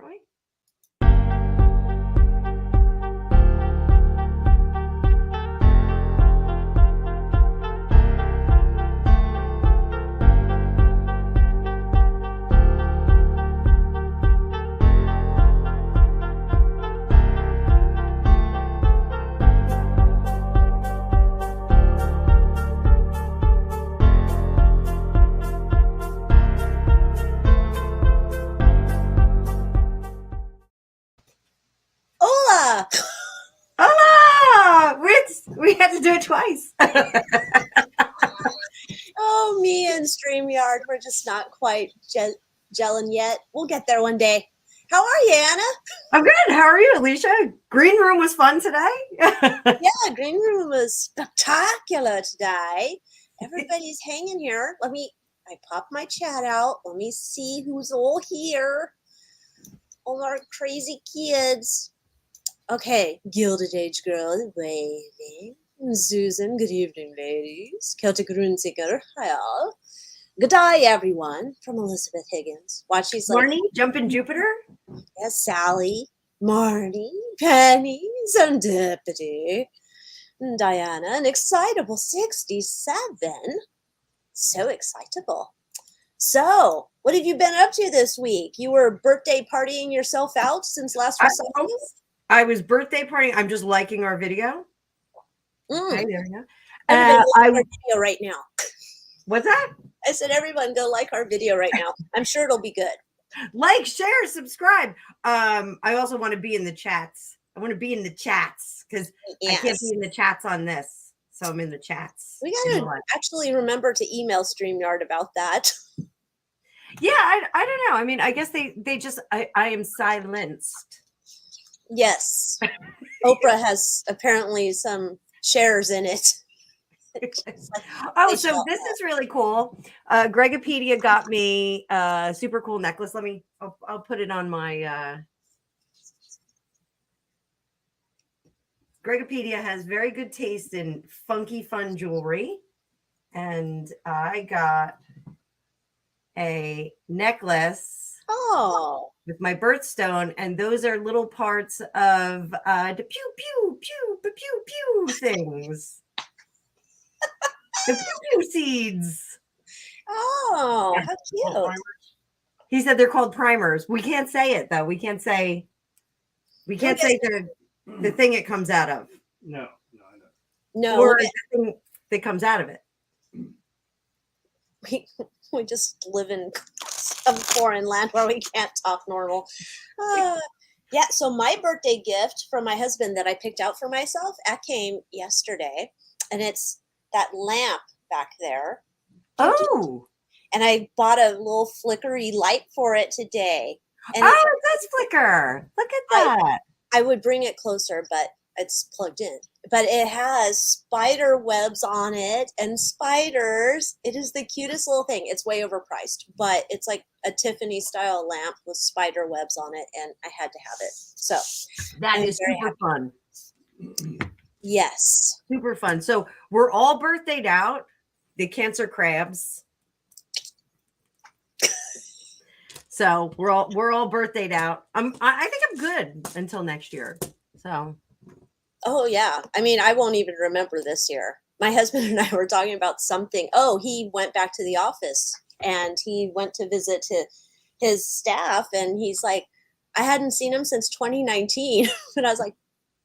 We? Hola! Hola! We had to do it twice. Oh, me and StreamYard, we're just not quite gelling yet. We'll get there one day. How are you, Anna? I'm good. How are you, Alycia? Green room was fun today. Yeah, green room was spectacular today. Everybody's hanging here. I pop my chat out. Let me see who's all here. All our crazy kids. Okay, Gilded Age Girl, waving. Susan, good evening, ladies. Celtic Runeseeker, hi. Good day, everyone. From Elizabeth Higgins. Watch, she's like, Marnie, Jumpin' Jupiter. yes, Sally, Marnie, Penny, Serendipity, Diana, an excitable 67. So excitable. So, what have you been up to this week? You were birthday partying yourself out since last we saw you? I was birthday partying. I'm just liking our video. Mm. Okay, there we go. Everybody like our video right now. What's that? I said, everyone go like our video right now. I'm sure it'll be good. Like, share, subscribe. I also want to be in the chats. I want to be in the chats because I can't be in the chats on this. So I'm in the chats. We got to actually remember to email StreamYard about that. Yeah, I don't know. I mean, I guess they just, I am silenced. Yes. Oprah has apparently some shares in it. Oh, so this is really cool. Gregopedia got me a super cool necklace. I'll put it on my Gregopedia has very good taste in funky fun jewelry. And I got a necklace with my birthstone, and those are little parts of the pew pew pew pew pew pew things. The pew pew seeds. Oh, how cute. He said they're called primers. We can't say it though. We can't say the thing it comes out of. No. Or the thing that comes out of it. We just live in some foreign land where we can't talk normal. Yeah, so my birthday gift from my husband that I picked out for myself, that came yesterday, and it's that lamp back there. Oh. And I bought a little flickery light for it today. And it does flicker. Look at that. I would bring it closer, but it's plugged in. But it has spider webs on it and spiders. It is the cutest little thing. It's way overpriced, but it's like a Tiffany style lamp with spider webs on it, and I had to have it. So that is super fun. Yes. Super fun. So we're all birthdayed out. The Cancer crabs. So we're all birthdayed out. I think I'm good until next year. So. Oh yeah. I mean, I won't even remember this year. My husband and I were talking about something. Oh, he went back to the office and he went to visit his staff, and he's like, I hadn't seen him since 2019. And I was like,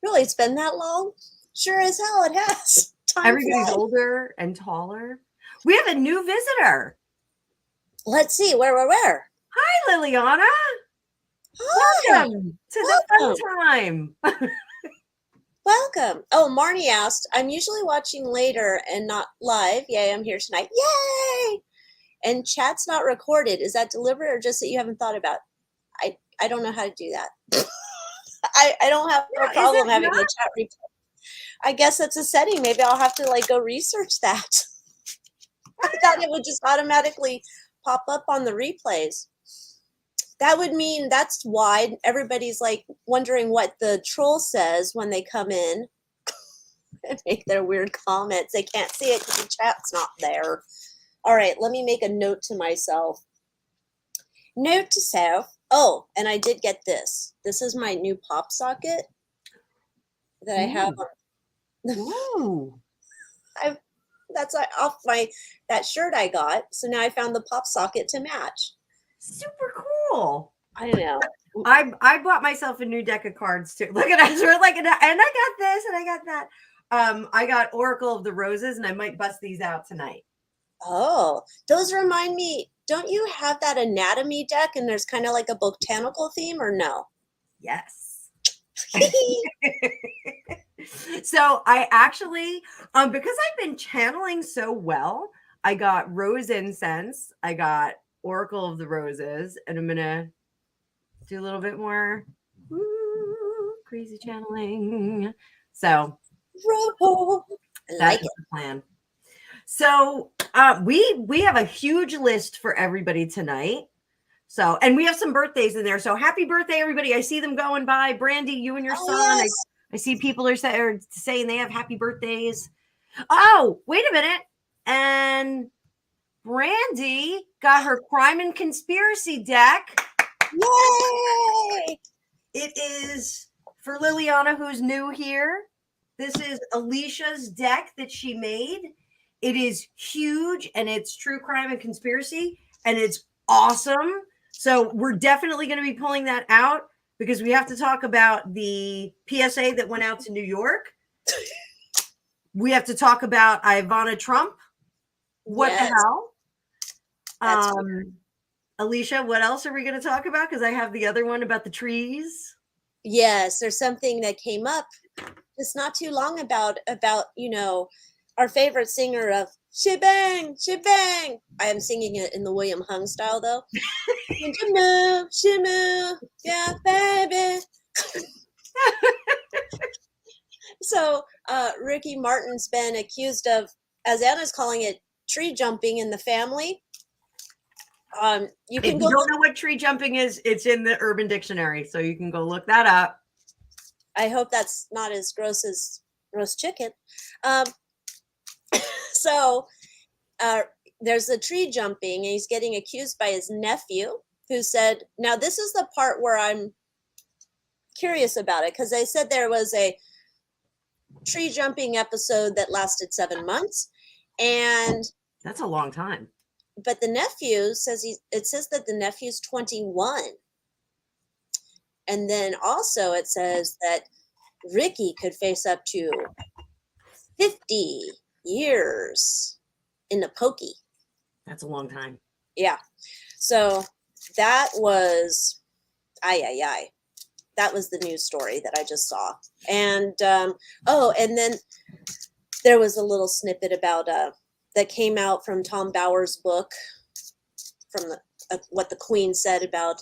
really, it's been that long? Sure as hell it has. Everybody's older and taller. We have a new visitor. Let's see. Where? Hi, Liliana. Hi. Welcome to the fun time. Welcome. Oh, Marnie asked, I'm usually watching later and not live. Yay, I'm here tonight. Yay! And chat's not recorded. Is that deliberate or just that you haven't thought about? I don't know how to do that. I don't have a problem having the chat replay. I guess that's a setting. Maybe I'll have to go research that. I thought it would just automatically pop up on the replays. That would mean that's why everybody's wondering what the troll says when they come in and make their weird comments. They can't see it because the chat's not there. All right, let me make a note to myself. Note to self, Oh, and I did get this. This is my new pop socket that I have. Ooh. That's off that shirt I got. So now I found the pop socket to match. Super cool. I know. I bought myself a new deck of cards too. Look at us. We're like, and I got this and I got that. I got Oracle of the Roses, and I might bust these out tonight. Oh, those remind me. Don't you have that anatomy deck and there's kind of like a botanical theme, or no? Yes. So I actually, because I've been channeling so well, I got rose incense, I got Oracle of the Roses, and I'm gonna do a little bit more crazy channeling. So that's the plan. So we have a huge list for everybody tonight. So, and we have some birthdays in there. So happy birthday, everybody. I see them going by. Brandy, you and your son. Yes. I see people are saying they have happy birthdays. Oh, wait a minute. And Brandy got her crime and conspiracy deck. Yay! It is for Liliana, who's new here. This is Alicia's deck that she made. It is huge, and it's true crime and conspiracy, and it's awesome. So we're definitely going to be pulling that out because we have to talk about the PSA that went out to New York. We have to talk about Ivana Trump. What the hell? Alycia, what else are we going to talk about? Because I have the other one about the trees. Yes, there's something that came up just not too long about our favorite singer of Shebang, Shebang. I am singing it in the William Hung style, though. Shimu, yeah, baby. So Ricky Martin's been accused of, as Anna's calling it, tree jumping in the family. If you don't know what tree jumping is, it's in the Urban Dictionary, so you can go look that up. I hope that's not as gross as roast chicken. So there's the tree jumping, and he's getting accused by his nephew, who said, now this is the part where I'm curious about it, because they said there was a tree jumping episode that lasted 7 months, and that's a long time. But the nephew says it says that the nephew's 21. And then also it says that Ricky could face up to 50 years in the pokey. That's a long time. Yeah. So that was, that was the news story that I just saw. And, and then there was a little snippet about, that came out from Tom Bauer's book, from what the Queen said about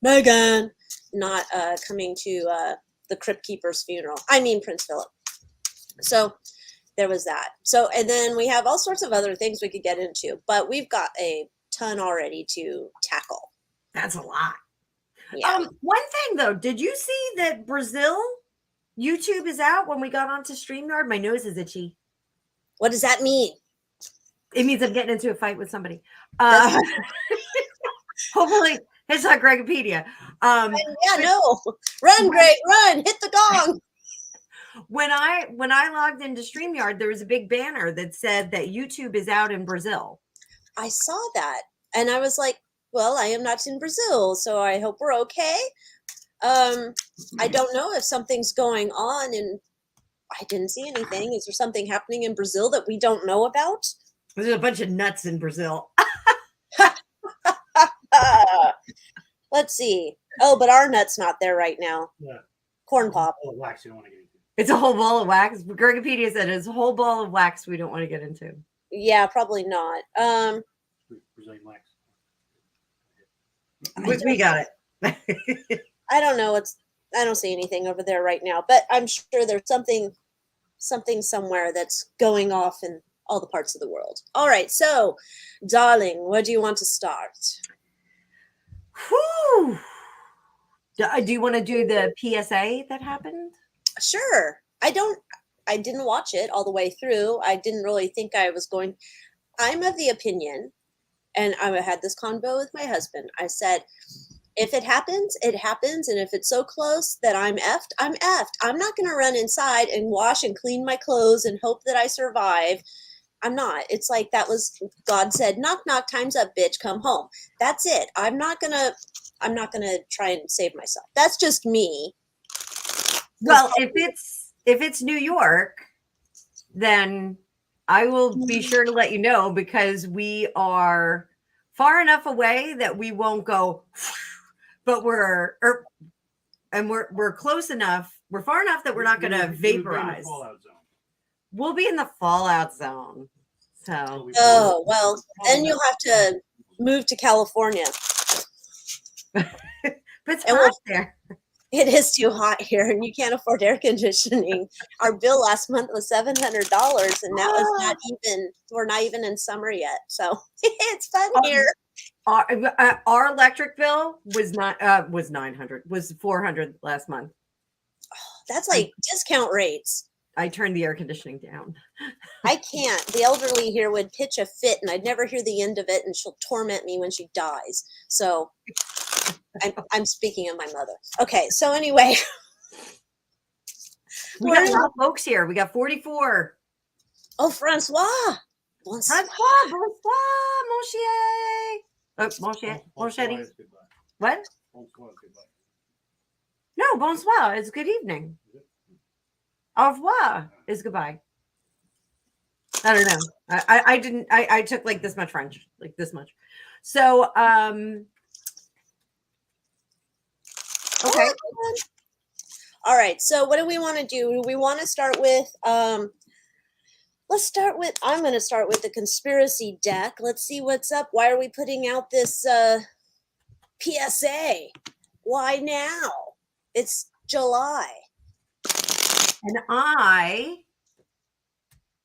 Meghan not coming to the Crypt Keeper's funeral. I mean, Prince Philip. So there was that. So, and then we have all sorts of other things we could get into, but we've got a ton already to tackle. That's a lot. Yeah. One thing though, did you see that Brazil YouTube is out when we got onto StreamYard? My nose is itchy. What does that mean? It means I'm getting into a fight with somebody. Hopefully it's not Gregopedia. No. Run, Greg, run, hit the gong. When I logged into StreamYard, there was a big banner that said that YouTube is out in Brazil. I saw that. And I was like, well, I am not in Brazil, so I hope we're okay. I don't know if something's going on, and I didn't see anything. Is there something happening in Brazil that we don't know about? There's a bunch of nuts in Brazil. Let's see. Oh, but our nut's not there right now. Yeah. Corn pop. Oh, wax you don't want to get into. It's a whole ball of wax. Gregopedia said it's a whole ball of wax we don't want to get into. Yeah, probably not. Brazilian wax. We got it. I don't know. I don't see anything over there right now, but I'm sure there's something somewhere that's going off in all the parts of the world. All right. So, darling, where do you want to start? Whew. Do you want to do the PSA that happened? Sure. I didn't watch it all the way through. I didn't really think I was going. I'm of the opinion, and I had this convo with my husband. I said, If it happens, it happens. And if it's so close that I'm effed, I'm effed. I'm not going to run inside and wash and clean my clothes and hope that I survive. I'm not. It's like that was God said, knock, knock, time's up, bitch, come home. That's it. I'm not gonna try and save myself. That's just me. Well, if it's New York, then I will be sure to let you know, because we are far enough away that we won't go, but we're close enough. We're far enough that we're not going to vaporize. We'll be in the fallout zone. So. Oh, well, then you'll have to move to California. But it's hot there. It is too hot here, and you can't afford air conditioning. Our bill last month was $700, and that was we're not even in summer yet. So it's fun here. Our electric bill was was $900, was $400 last month. Oh, that's like discount rates. I turned the air conditioning down. I can't. The elderly here would pitch a fit, and I'd never hear the end of it, and she'll torment me when she dies. So I'm speaking of my mother. Okay, so anyway. We got a lot of folks here. We got 44. Oh, Francois. Bonsoir, monsieur. Monsieur. What? No, bonsoir is good evening. Au revoir is goodbye. I don't know. I didn't. I took like this much French, like this much. So, okay. All right. So, what do we want to do? Do we want to start with? Let's start with. I'm going to start with the conspiracy deck. Let's see what's up. Why are we putting out this PSA? Why now? It's July. And I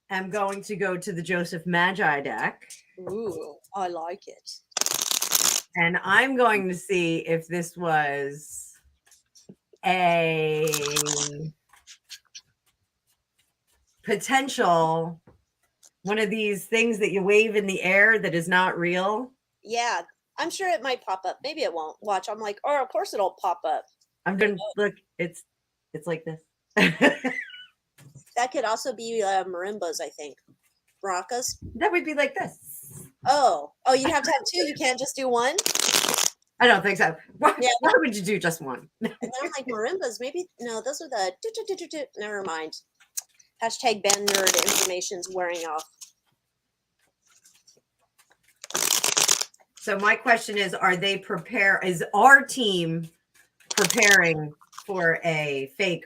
am going to go to the Joseph Magi deck. Ooh, I like it. And I'm going to see if this was a potential one of these things that you wave in the air that is not real. Yeah, I'm sure it might pop up. Maybe it won't. Watch. I'm like, oh, of course it'll pop up. I'm gonna look. It's like this. That could also be marimbas, I think. Maracas. That would be like this. Oh, you have to have two. You can't just do one. I don't think so. Why Yeah. would you do just one? And then I'm like, marimbas. Maybe no. Those are the. Never mind. Hashtag ban nerd information's wearing off. So my question is, is our team preparing for a fake?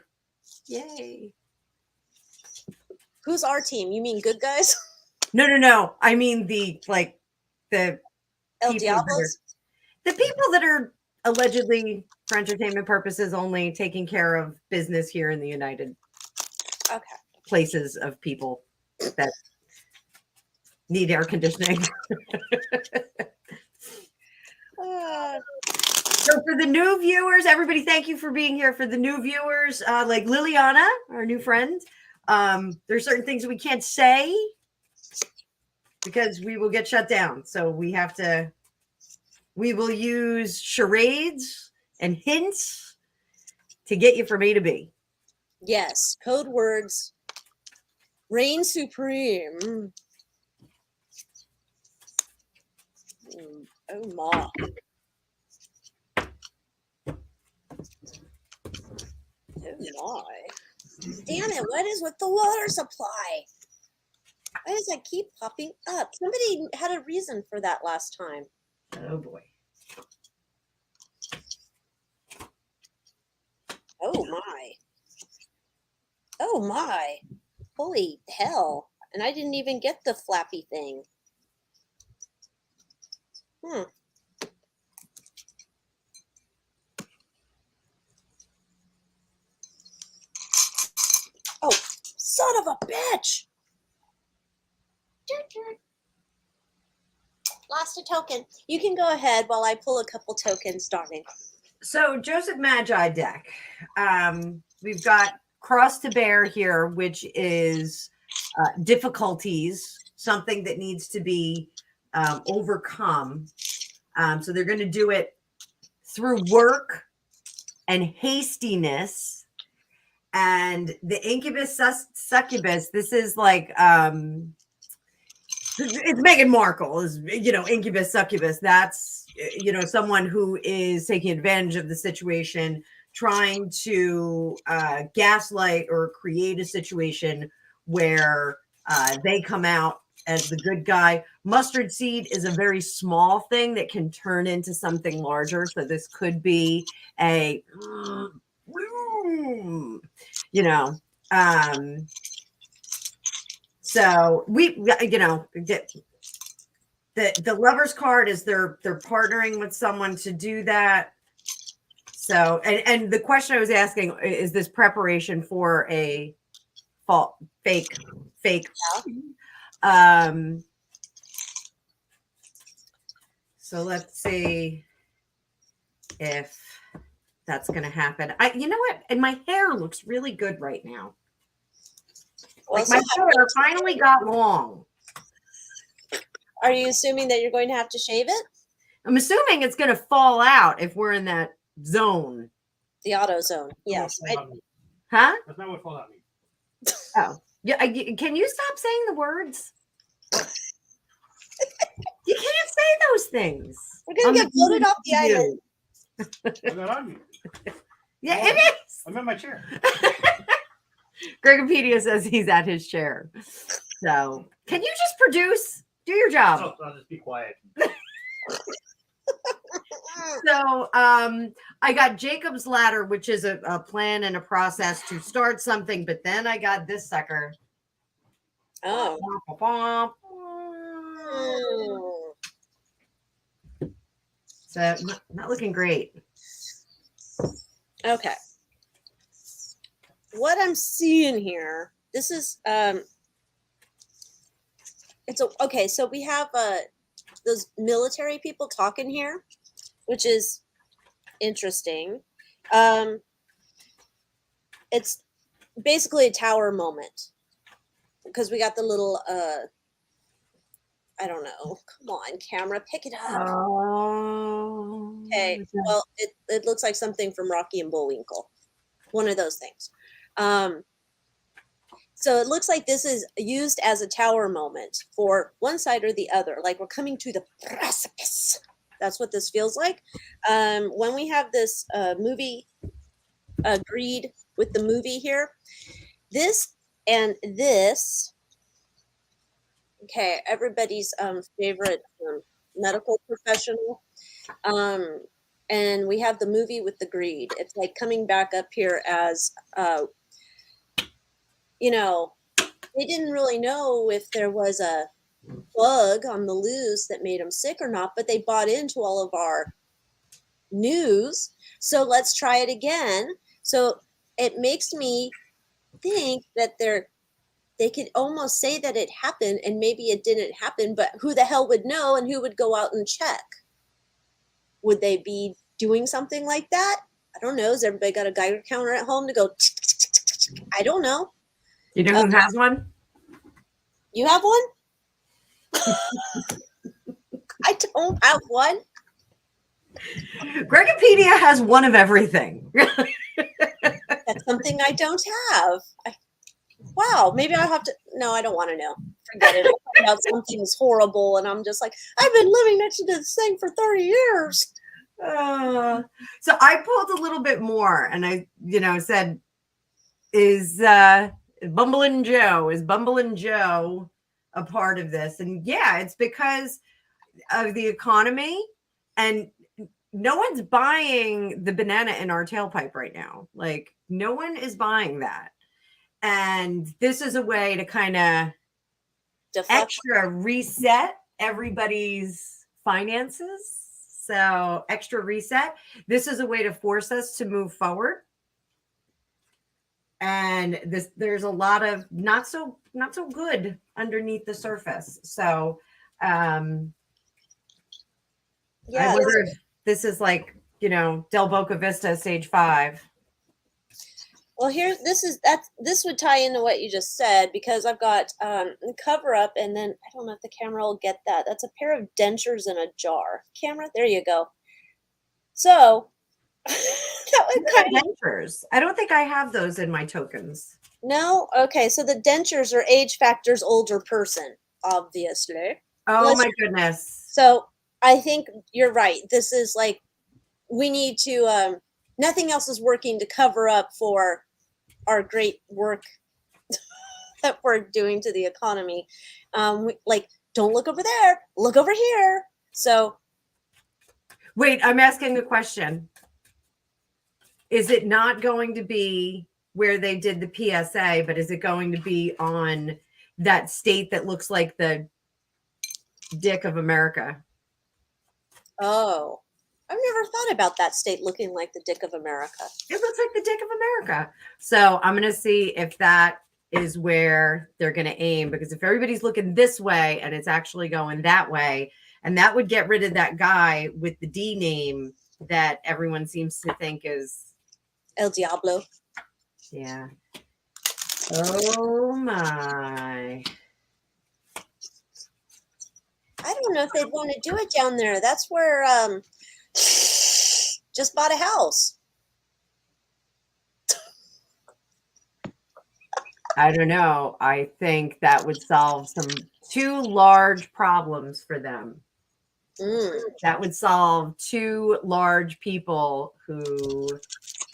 Yay. Who's our team? You mean good guys? No. I mean the El Diablos? The people that are allegedly for entertainment purposes only taking care of business here in the United places of people that need air conditioning. So for the new viewers, everybody, thank you for being here. For the new viewers, like Liliana, our new friend, there's certain things we can't say because we will get shut down. So we will use charades and hints to get you from A to B. Yes, code words. Reign supreme. Oh my. Oh my. Damn it, what is with the water supply? Why does that keep popping up? Somebody had a reason for that last time. Oh boy. Oh my. Oh my. Holy hell. And I didn't even get the flappy thing. Oh, son of a bitch. Lost a token. You can go ahead while I pull a couple tokens, darling. So Joseph Magi deck. We've got cross to bear here, which is difficulties, something that needs to be overcome. So they're going to do it through work and hastiness. And the incubus succubus, this is like it's Meghan Markle is, incubus succubus. That's, someone who is taking advantage of the situation, trying to gaslight or create a situation where they come out as the good guy. Mustard seed is a very small thing that can turn into something larger. So this could be a, so we, the lover's card is they're partnering with someone to do that. So, and the question I was asking is this preparation for a fake. So let's see if that's going to happen. You know what? And my hair looks really good right now. Well, like my hair finally got long. Are you assuming that you're going to have to shave it? I'm assuming it's going to fall out if we're in that zone. The auto zone. Yes. Huh? That's not what fall out means. Oh, yeah. Can you stop saying the words? You can't say those things. We're going to get voted off the island. I'm not on mute. Yeah, it is. I'm in my chair. Gregopedia says he's at his chair. So, can you just produce? Do your job. Oh, I'll just be quiet. So, I got Jacob's Ladder, which is a plan and a process to start something, but then I got this sucker. Oh. So, not looking great. Okay. What I'm seeing here, this is okay, so we have those military people talking here, which is interesting. It's basically a tower moment because we got the little I don't know. Come on, camera, pick it up. Oh. Okay. Well, it looks like something from Rocky and Bullwinkle. One of those things. So it looks like this is used as a tower moment for one side or the other. Like we're coming to the precipice. That's what this feels like. When we have this movie agreed with the movie here, this and this. Okay, everybody's favorite medical professional. And we have the movie with the greed. It's like coming back up here as, they didn't really know if there was a bug on the loose that made them sick or not, but they bought into all of our news. So let's try it again. So it makes me think that they could almost say that it happened and maybe it didn't happen, but who the hell would know and who would go out and check? Would they be doing something like that? I don't know. Has everybody got a Geiger counter at home to go? I don't know. You know who has one? You have one? I don't have one. Gregopedia has one of everything. That's something I don't have. Wow, maybe I'll have to. No, I don't want to know. Forget it. I find out something's horrible, and I'm just like, I've been living next to this thing for 30 years. So I pulled a little bit more, and I, said, is Bumbling Joe a part of this? And yeah, it's because of the economy, and no one's buying the banana in our tailpipe right now. Like, no one is buying that. And this is a way to kind of extra reset everybody's finances. So extra reset. This is a way to force us to move forward. And there's a lot of not so good underneath the surface. So I wonder if this is like, Del Boca Vista stage 5. Well, this would tie into what you just said, because I've got cover up, and then I don't know if the camera will get that. That's a pair of dentures in a jar. Camera, there you go. So that was kind of dentures. I don't think I have those in my tokens. no. Okay, so the dentures are age factors older person, obviously. Oh my goodness. So I think you're right. This is like we need to. Nothing else is working to cover up for our great work that we're doing to the economy. Like, don't look over there. Look over here. So wait, I'm asking a question. Is it not going to be where they did the PSA, but is it going to be on that state that looks like the dick of America? oh, I've never thought about that state looking like the dick of America. It looks like the dick of America. So I'm going to see if that is where they're going to aim, because if everybody's looking this way and it's actually going that way, and that would get rid of that guy with the D name that everyone seems to think is El Diablo. Yeah. Oh my. I don't know if they'd want to do it down there. That's where just bought a house. I don't know. I think that would solve two large problems for them. That would solve two large people who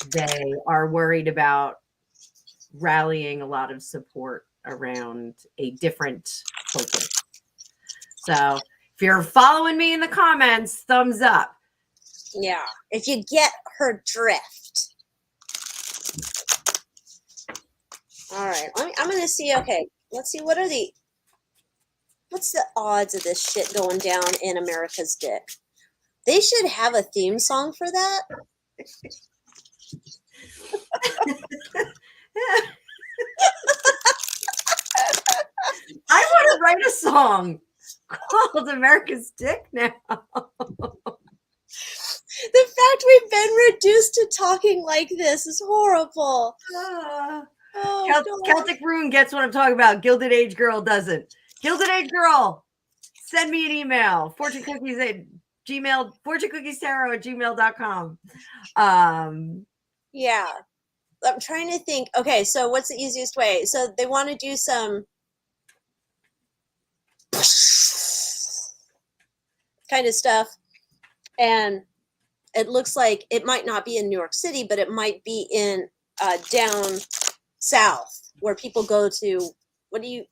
they are worried about rallying a lot of support around a different focus. So if you're following me in the comments, thumbs up. Yeah, if you get her drift. All right, I'm going to see. Okay, let's see. What's the odds of this shit going down in America's dick? They should have a theme song for that. I want to write a song called America's Dick now. The fact we've been reduced to talking like this is horrible. Celtic Rune gets what I'm talking about. Gilded Age Girl doesn't. Gilded Age Girl, send me an email. fortunecookiestarot at gmail.com. Yeah. I'm trying to think. Okay, so what's the easiest way? So they want to do some kind of stuff, and it looks like it might not be in New York City, but it might be in down south where people go to. What do you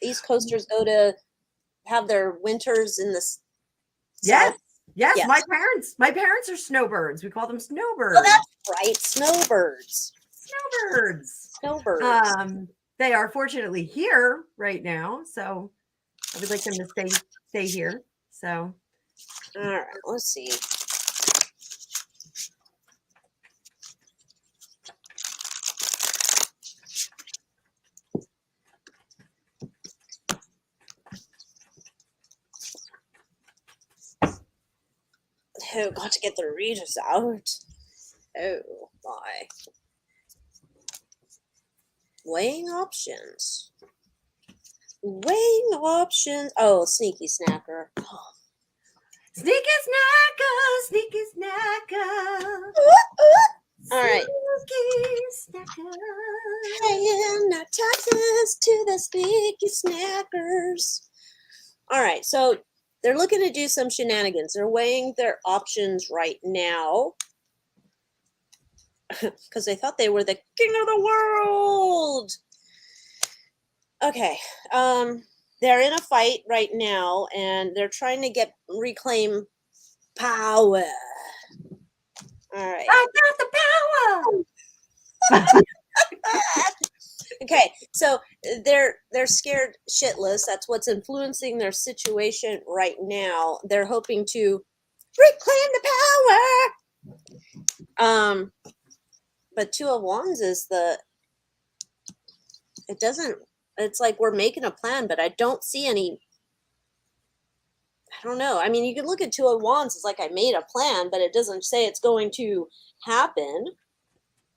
East Coasters go to have their winters in the Yes. south? Yes, Yes. My parents are snowbirds. We call them snowbirds. Oh, that's right, snowbirds. Snowbirds. They are fortunately here right now, so I would like them to stay here. So, all right, let's see. Oh, got to get the readers out. Oh my. Weighing options. Oh, sneaky snacker. Oh. Sneaky snacker. All right. Sneaky snacker. Paying our taxes to the sneaky snackers. All right, so they're looking to do some shenanigans. They're weighing their options right now because they thought they were the king of the world. Okay, they're in a fight right now, and they're trying to reclaim power. All right. I got the power. Okay, so they're scared shitless. That's what's influencing their situation right now. They're hoping to reclaim the power. But Two of Wands is it's like we're making a plan, but I don't see any. I don't know. I mean, you can look at Two of Wands as like I made a plan, but it doesn't say it's going to happen,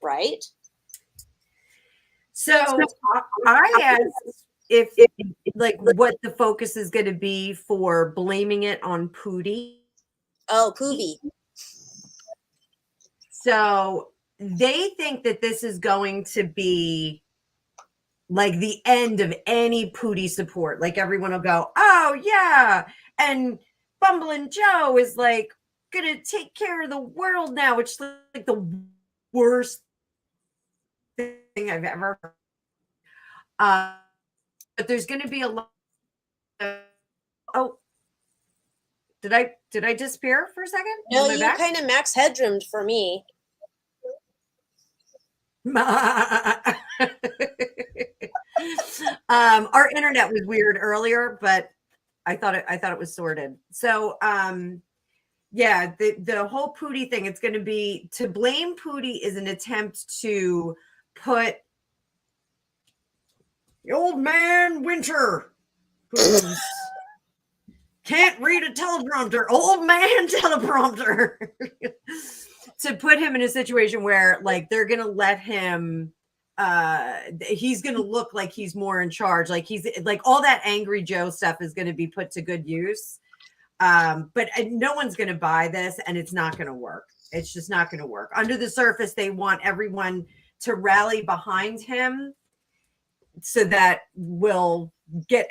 right? So I asked if like what the focus is going to be for blaming it on Pootie. Oh, Poovy. So they think that this is going to be like the end of any Pootie support. Like everyone will go, oh yeah, and Bumbling Joe is like gonna take care of the world now, which is like the worst thing I've ever heard. But there's gonna be a lot of, oh, did I disappear for a second? No, you kind of max headroomed for me. Our internet was weird earlier, but I thought it was sorted. So yeah, the whole Pootie thing, it's going to be to blame Pootie is an attempt to put the old man Winter, who can't read a teleprompter, old man teleprompter, to put him in a situation where like they're going to let him he's going to look like he's more in charge, like he's like all that Angry Joe stuff is going to be put to good use. But no one's going to buy this, and it's not going to work. It's just not going to work. Under the surface, they want everyone to rally behind him so that we'll get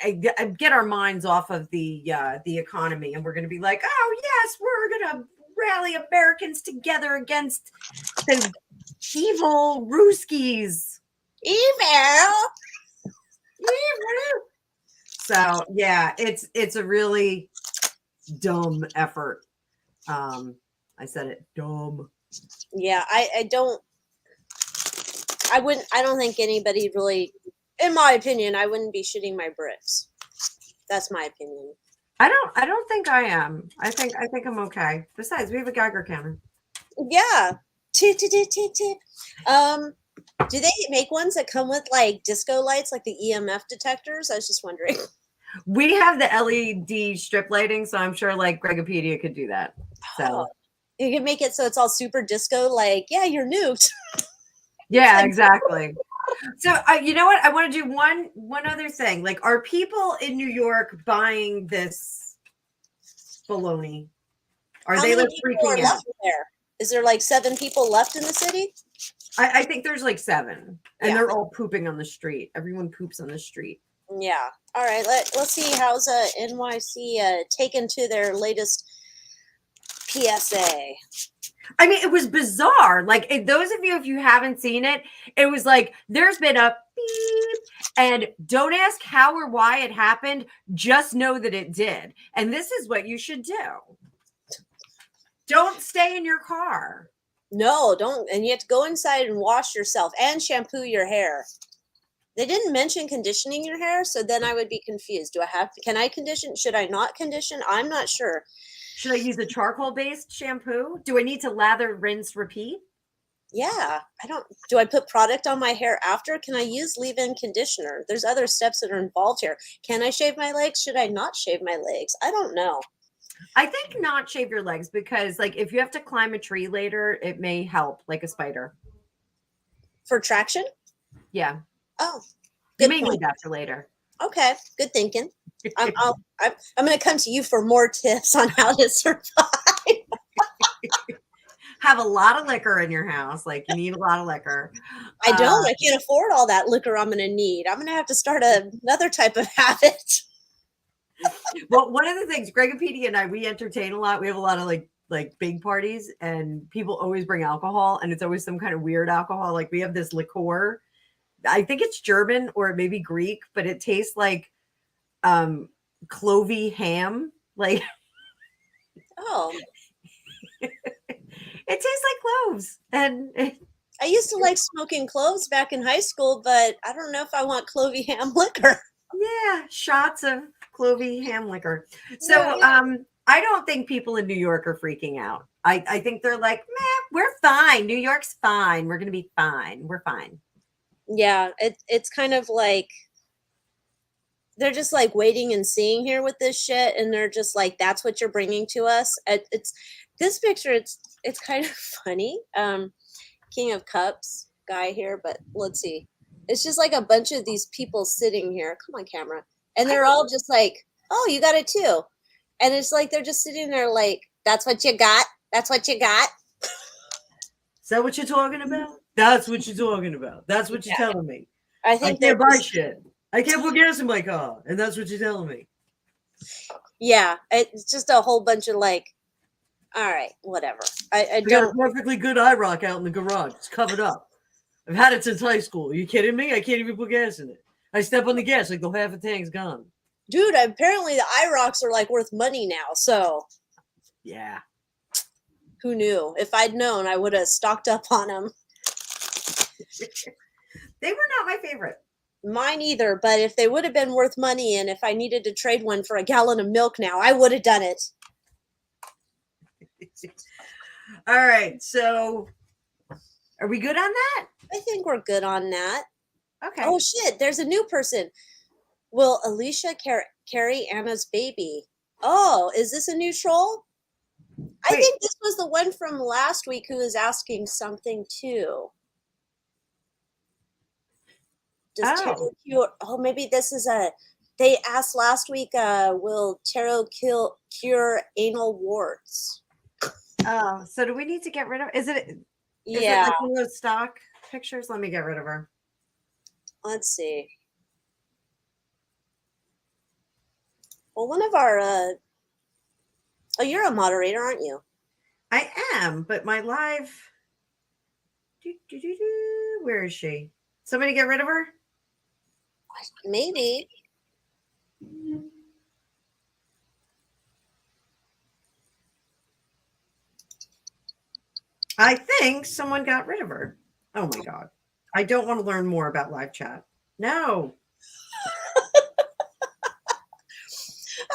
our minds off of the economy, and we're going to be like, oh yes, we're going to rally Americans together against the evil Ruskies. Evil. So yeah, it's a really dumb effort. I said it, dumb. Yeah, I don't think anybody really, in my opinion, I wouldn't be shooting my bricks. That's my opinion. I don't think I am. I think I'm okay. Besides, we have a Geiger counter. Yeah. Tip, tip, tip, tip, tip. Do they make ones that come with like disco lights, like the EMF detectors? I was just wondering. We have the LED strip lighting, so I'm sure like Gregopedia could do that. So you can make it so it's all super disco, like, yeah, you're nuked. Yeah, like, exactly. So you know what? I want to do one other thing. Like, are people in New York buying this baloney? Are they like freaking out? There? Is there like 7 people left in the city? I think there's like 7, and they're all pooping on the street. Everyone poops on the street. Yeah. All right. Let's see how's NYC taken to their latest PSA. I mean, it was bizarre. Like, those of you, if you haven't seen it, it was like there's been a beep, and don't ask how or why it happened. Just know that it did. And this is what you should do. Don't stay in your car. No, don't. And you have to go inside and wash yourself and shampoo your hair. They didn't mention conditioning your hair, so then I would be confused. Can I condition? Should I not condition? I'm not sure. Should I use a charcoal-based shampoo? Do I need to lather, rinse, repeat? Yeah, do I put product on my hair after? Can I use leave-in conditioner? There's other steps that are involved here. Can I shave my legs? Should I not shave my legs? I don't know. I think not shave your legs, because like if you have to climb a tree later, it may help, like a spider. For traction? Yeah. Oh, you may need that for later. Okay, good thinking. I'm going to come to you for more tips on how to survive. Have a lot of liquor in your house. Like, you need a lot of liquor. I don't. I can't afford all that liquor I'm going to need. I'm going to have to start another type of habit. Well, one of the things, Gregopedia and I, we entertain a lot. We have a lot of like big parties, and people always bring alcohol, and it's always some kind of weird alcohol. Like, we have this liqueur. I think it's German or it may be Greek, but it tastes like clovey ham. Like, oh, it tastes like cloves. And I used to like smoking cloves back in high school, but I don't know if I want clovey ham liquor. Yeah, shots of clovey ham liquor. So I don't think people in New York are freaking out. I think they're like, meh, we're fine. New York's fine. We're gonna be fine. We're fine. Yeah, it's kind of like they're just like waiting and seeing here with this shit, and they're just like, that's what you're bringing to us. It's this picture. It's kind of funny. King of Cups guy here, but let's see. It's just like a bunch of these people sitting here. Come on, camera, and they're all just like, oh, you got it too, and it's like they're just sitting there like, that's what you got. That's what you got. Is that what you're talking about? That's what you're talking about. That's what you're telling me. I I think can't buy shit. I can't put gas in my car. And that's what you're telling me. Yeah, it's just a whole bunch of like, all right, whatever. I got a don't. perfectly good IROC out in the garage. It's covered up. I've had it since high school. Are you kidding me? I can't even put gas in it. I step on the gas, like the half a tank's gone. Dude, apparently the IROCs are like worth money now. So yeah. Who knew? If I'd known, I would have stocked up on them. They were not my favorite. Mine either, but if they would have been worth money and if I needed to trade one for a gallon of milk now, I would have done it. All right. So are we good on that? I think we're good on that. Okay. Oh, shit. There's a new person. Will Alycia carry Anna's baby? Oh, is this a new troll? I think this was the one from last week who was asking something too. Does tarot cure? Oh, maybe this is a. They asked last week, will tarot cure anal warts? Oh, so do we need to get rid of? Is it Yeah. like one of those stock pictures? Let me get rid of her. Let's see. Well, one of our. Oh, you're a moderator, aren't you? I am, but my live. Where is she? Somebody get rid of her? Maybe. I think someone got rid of her. Oh my God. I don't want to learn more about live chat. No.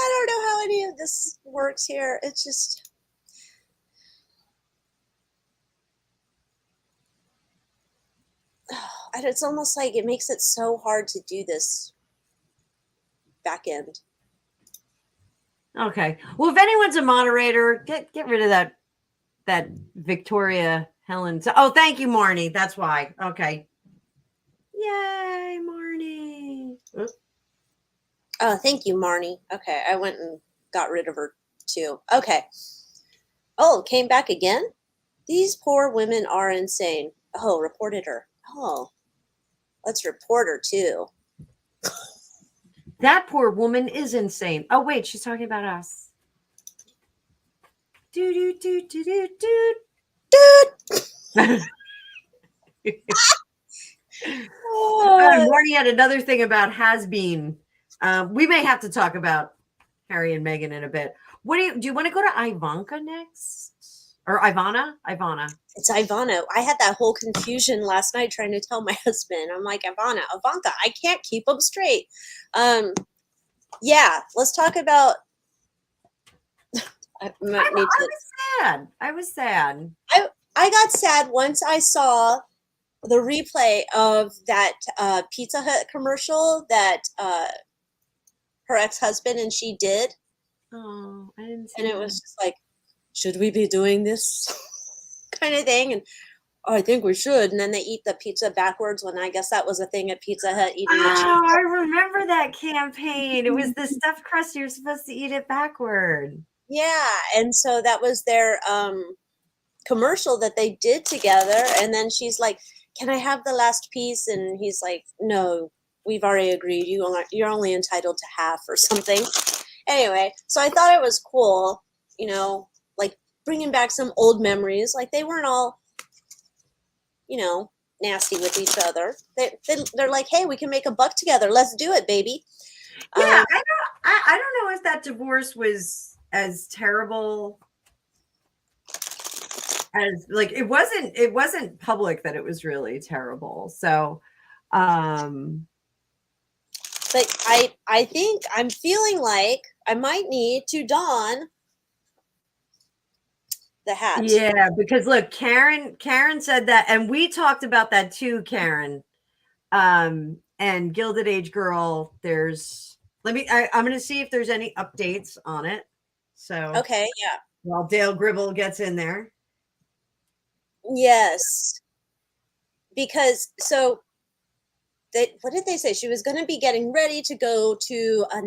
I don't know how any of this works here. It's just. It's almost like it makes it so hard to do this back end. Okay. Well, if anyone's a moderator, get rid of that Victoria Helen. Oh, thank you, Marnie. That's why. Okay. Yay, Marnie. Oops. Oh, thank you, Marnie. Okay, I went and got rid of her too. Okay. Oh, came back again? These poor women are insane. Oh, reported her. Oh, let's report her too. That poor woman is insane. Oh, wait, she's talking about us. Do do do do do do. Marty had another thing about has been. We may have to talk about Harry and Meghan in a bit. What do you want to go to Ivanka next? Or Ivana? Ivana. It's Ivana. I had that whole confusion last night trying to tell my husband. I'm like, Ivana, Ivanka, I can't keep them straight. Yeah, let's talk about. I was sad. I was sad. I got sad once I saw the replay of that Pizza Hut commercial that her ex-husband and she did. Oh, I didn't see and it was just like, should we be doing this kind of thing? And I think we should. And then they eat the pizza backwards when I guess that was a thing at Pizza Hut. Eating I remember that campaign. It was the stuffed crust. You're supposed to eat it backward. Yeah. And so that was their commercial that they did together. And then she's like, can I have the last piece? And he's like, no, we've already agreed. You're only entitled to half or something. Anyway, so I thought it was cool, like bringing back some old memories. Like they weren't all, nasty with each other. They're like, hey, we can make a buck together. Let's do it, baby. Yeah, I don't know if that divorce was as terrible as like it wasn't public that it was really terrible. So but I think I'm feeling like I might need to don the hat. Yeah, because look, Karen said that, and we talked about that too, Karen. And Gilded Age Girl, I'm gonna see if there's any updates on it. So okay, yeah. While Dale Gribble gets in there. Yes. Because what did they say? She was gonna be getting ready to go to a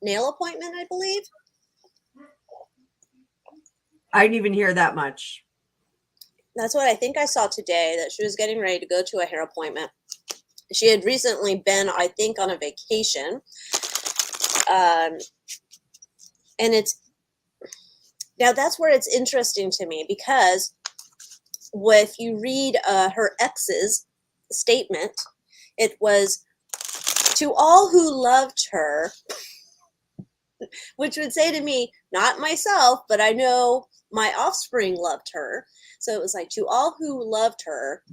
nail appointment, I believe. I didn't even hear that much. That's what I think I saw today, that she was getting ready to go to a hair appointment. She had recently been, I think, on a vacation. And it's, now that's where it's interesting to me, because if you read her ex's statement, it was, to all who loved her, which would say to me, not myself, but I know my offspring loved her. So it was like, to all who loved her.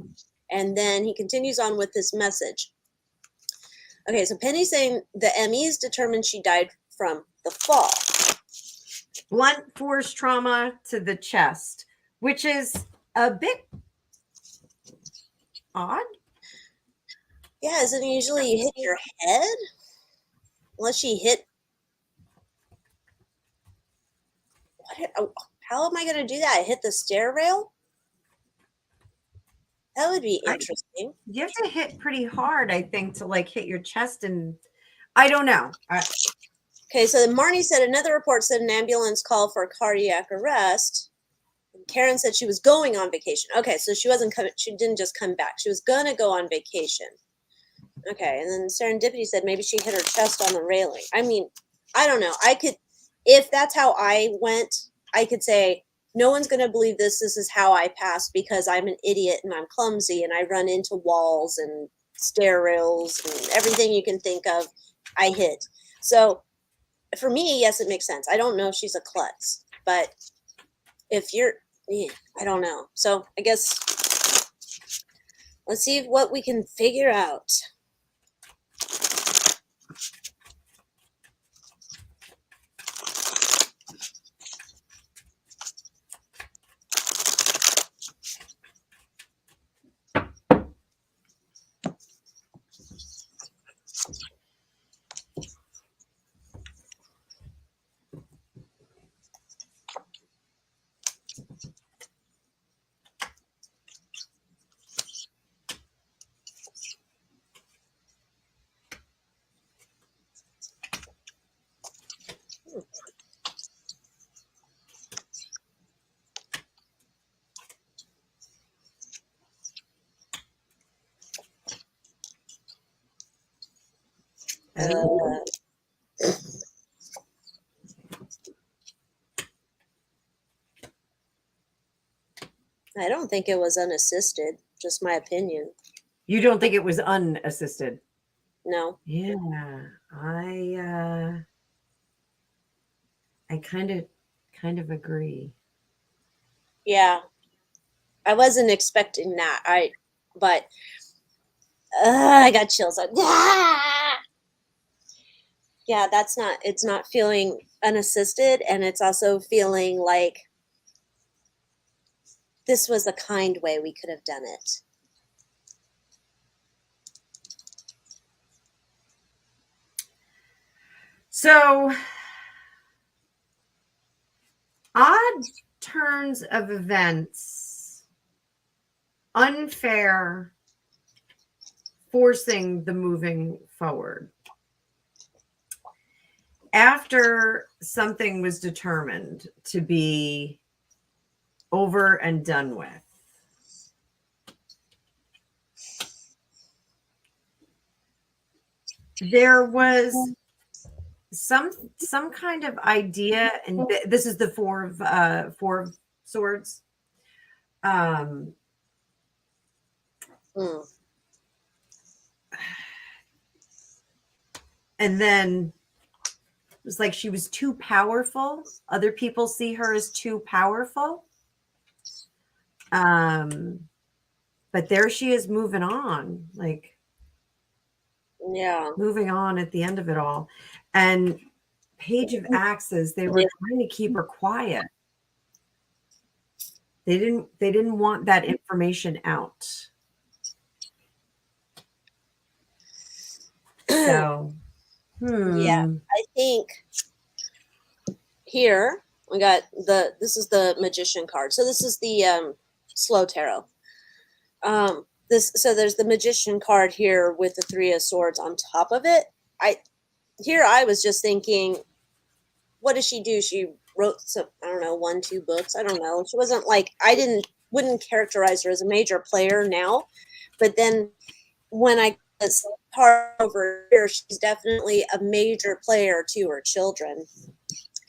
And then he continues on with this message. Okay, so Penny's saying the MEs determined she died from the fall. Blunt force trauma to the chest, which is a bit odd. Yeah, isn't it usually you hit your head? Unless she hit. How am I going to do that? Hit the stair rail? That would be interesting. You have to hit pretty hard, I think, to like hit your chest, and I don't know. Okay, so Marnie said another report said an ambulance called for cardiac arrest. And Karen said she was going on vacation. Okay, so she wasn't coming. She didn't just come back. She was going to go on vacation. Okay, and then Serendipity said maybe she hit her chest on the railing. I mean, I don't know. I could, if that's how I went, I could say, no one's going to believe this. This is how I passed because I'm an idiot and I'm clumsy and I run into walls and stair rails and everything you can think of, I hit. So for me, yes, it makes sense. I don't know if she's a klutz, but if you're, I don't know. So I guess let's see what we can figure out. I don't think it was unassisted. Just my opinion. You don't think it was unassisted? No. Yeah, I kind of agree. Yeah, I wasn't expecting that. But I got chills. Yeah, it's not feeling unassisted, and it's also feeling like this was a kind way we could have done it. So, odd turns of events, unfair, forcing the moving forward. After something was determined to be over and done with, there was some kind of idea, and this is the four of swords. And then it was like she was too powerful. Other people see her as too powerful. But there she is moving on, like, yeah, moving on at the end of it all. And Page of Axes, they were trying to keep her quiet. They didn't want that information out. So, yeah, I think here we got this is the Magician card. So this is the slow tarot. So there's the Magician card here with the Three of Swords on top of it. I was just thinking, what does she do? She wrote some, I don't know, 1-2 books. I don't know. She wasn't like, I didn't wouldn't characterize her as a major player now, but then when I was part over here, she's definitely a major player to her children,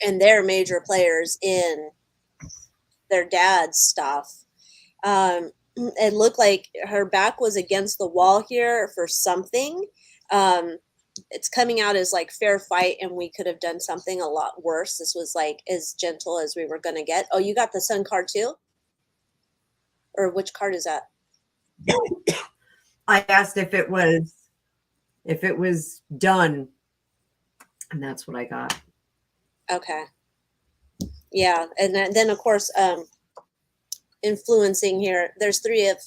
and they're major players in their dad's stuff. It looked like her back was against the wall here for something. It's coming out as like fair fight, and we could have done something a lot worse. This was like as gentle as we were going to get. Oh, you got the sun card too? Or which card is that? I asked if it was done, and that's what I got. Okay. Yeah, and then of course, influencing here. There's three of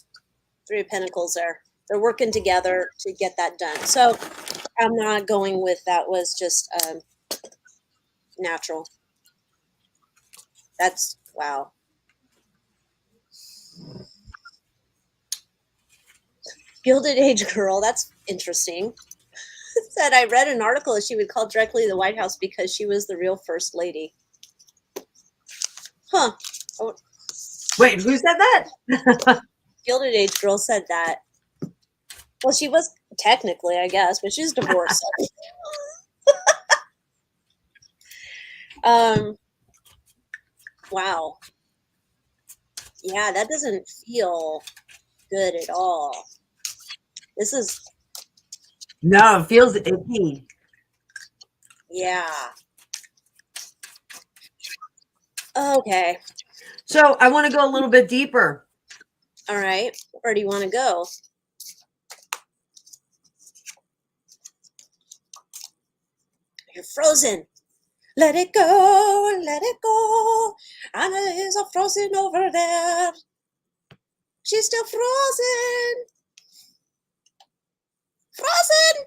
pentacles there. They're working together to get that done. So I'm not going with that was just natural. That's wow. Gilded Age Girl, that's interesting. Said I read an article that she would call directly the White House because she was the real first lady. Huh. Oh, Wait, who said that? Gilded Age Girl said that. Well, she was technically, I guess, but she's divorced. Wow. Yeah, that doesn't feel good at all. This is, No, it feels icky. yeah. Okay. So I want to go a little bit deeper. All right. Where do you want to go? You're frozen. Let it go, let it go. Anna is a frozen over there. She's still frozen. Frozen.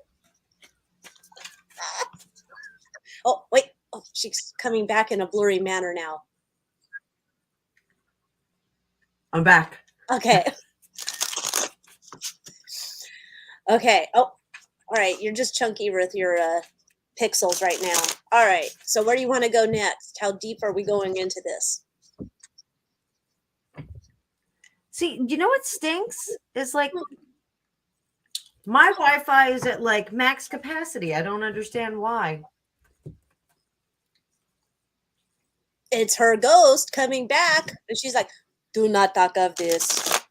Oh, wait. Oh, she's coming back in a blurry manner now. I'm back. Okay. Okay. Oh, all right. You're just chunky with your pixels right now. All right. So where do you want to go next? How deep are we going into this? See, you know what stinks? It's like my Wi-Fi is at like max capacity. I don't understand why. It's her ghost coming back, and she's like, "Do not talk of this."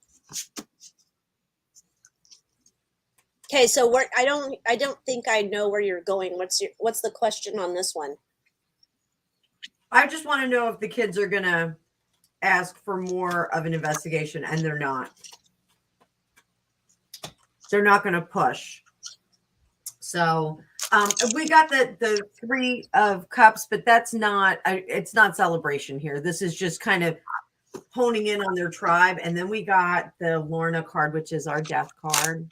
Okay, so I don't think I know where you're going. What's the question on this one? I just want to know if the kids are gonna ask for more of an investigation, and they're not. They're not going to push. So we got the 3 of Cups, but that's not. It's not celebration here. This is just kind of honing in on their tribe, and then we got the Lorna card, which is our death card.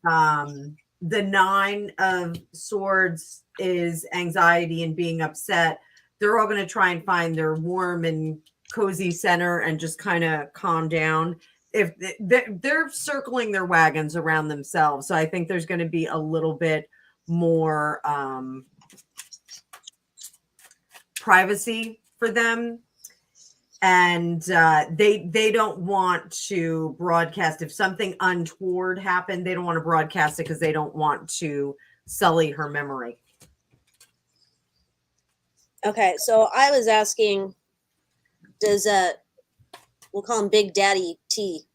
The 9 of Swords is anxiety and being upset. They're all going to try and find their warm and cozy center and just kind of calm down. If they're circling their wagons around themselves, so I think there's going to be a little bit more privacy for them, and they don't want to broadcast if something untoward happened. They don't want to broadcast it because they don't want to sully her memory. Okay, so I was asking, does we'll call him Big Daddy T.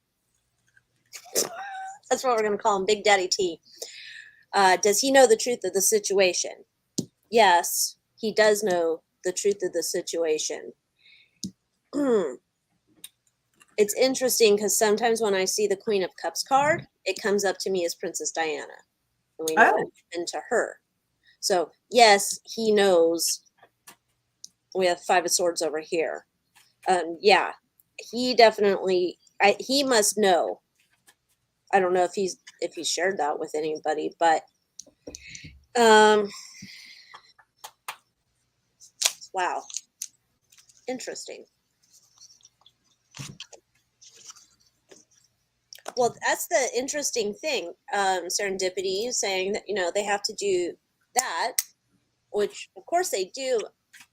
That's what we're going to call him, Big Daddy T. Does he know the truth of the situation? Yes, he does know the truth of the situation. It's interesting because sometimes when I see the Queen of Cups card, it comes up to me as Princess Diana. And we know into her. So, yes, he knows. We have 5 of Swords over here. Yeah, he definitely, he must know. I don't know if he's shared that with anybody, but wow, interesting. Well, that's the interesting thing. Serendipity saying that they have to do that, which of course they do.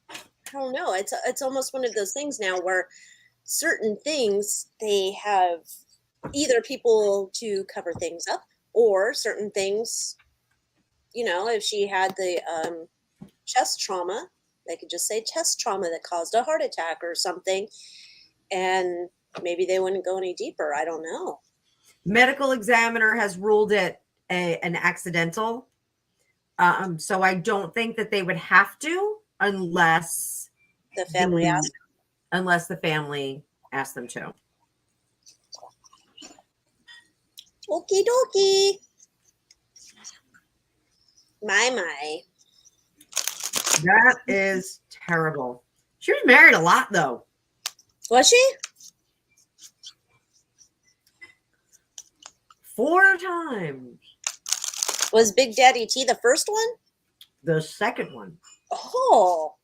I don't know. It's almost one of those things now where certain things they have either people to cover things up, or certain things, if she had the chest trauma, they could just say chest trauma that caused a heart attack or something, and maybe they wouldn't go any deeper. I don't know. Medical examiner has ruled it an accidental. So I don't think that they would have to unless The family asked. Unless the family asked them to. Okie dokie. My. That is terrible. She was married a lot, though. Was she? 4 times. Was Big Daddy T the first one? The second one. Oh,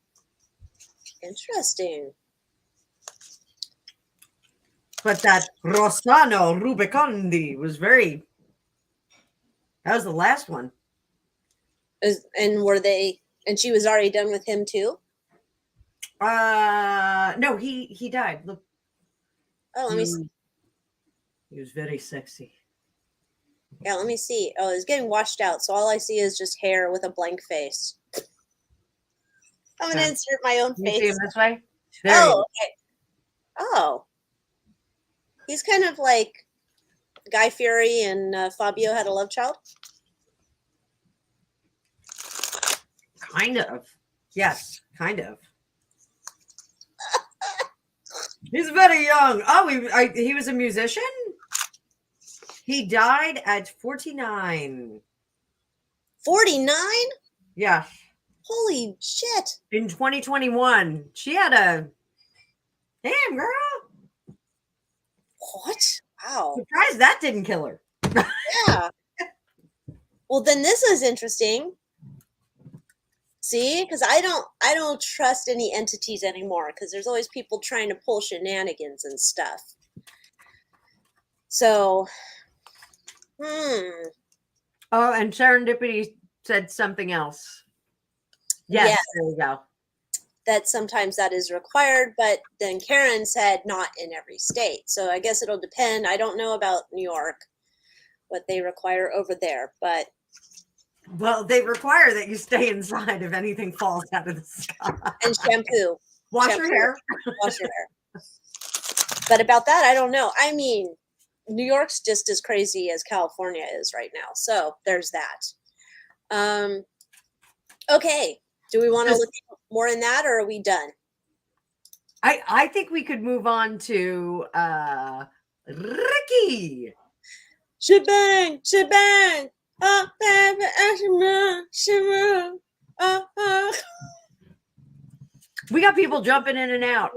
interesting. But that Rossano Rubicondi was that was the last one. And she was already done with him too? No, he died. Look. Oh, let me see. He was very sexy. Yeah, let me see. Oh, it's getting washed out, so all I see is just hair with a blank face. I'm gonna insert my own face. You see him this way? Okay. Oh. He's kind of like Guy Fieri and Fabio Had a Love Child. Kind of. Yes, kind of. He's very young. Oh, he was a musician? He died at 49. 49? Yeah. Holy shit. In 2021. She had a... Damn, girl. What? Wow. Surprised that didn't kill her. Yeah. Well, then this is interesting. See, because I don't trust any entities anymore, because there's always people trying to pull shenanigans and stuff. So, Oh, and Serendipity said something else. Yes, there we go. That sometimes that is required, but then Karen said not in every state. So I guess it'll depend. I don't know about New York, what they require over there, but. Well, they require that you stay inside if anything falls out of the sky. And shampoo. Wash your hair. Wash your hair. But about that, I don't know. I mean, New York's just as crazy as California is right now. So there's that. Okay. Do we want to look more in that, or are we done? I think we could move on to Ricky. Shebang. We got people jumping in and out.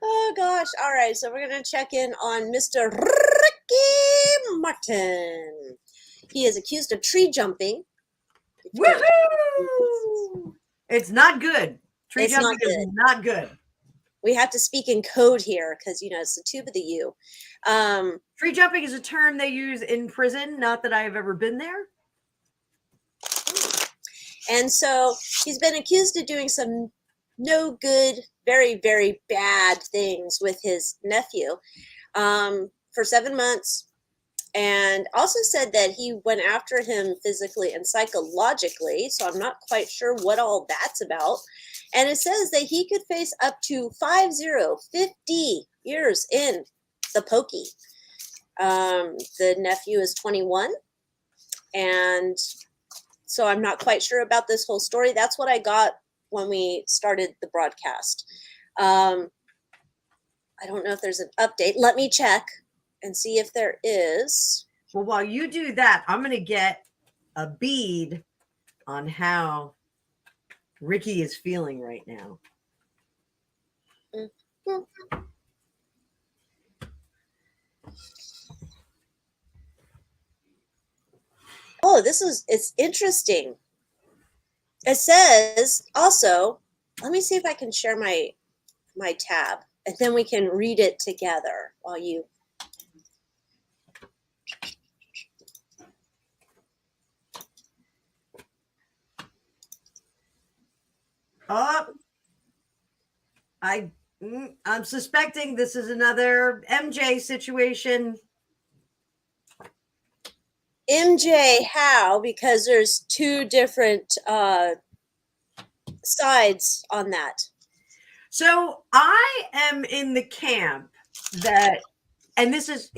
Oh gosh. All right. So we're going to check in on Mr. Ricky Martin. He is accused of tree jumping. Woohoo! It's not good. Tree jumping is not good. We have to speak in code here because, it's the tube of the U. Tree jumping is a term they use in prison. Not that I have ever been there. And so he's been accused of doing some no good, very, very bad things with his nephew for 7 months. And also said that he went after him physically and psychologically. So I'm not quite sure what all that's about. And it says that he could face up to 50 years in the pokey. The nephew is 21. And so I'm not quite sure about this whole story. That's what I got when we started the broadcast. I don't know if there's an update. Let me check and see if there is. Well, while you do that, I'm going to get a bead on how Ricky is feeling right now. Mm-hmm. Oh, it's interesting. It says also, let me see if I can share my tab, and then we can read it together while you. Oh, I I'm suspecting this is another MJ situation. MJ, how? Because there's two different sides on that. So I am in the camp that, and this is,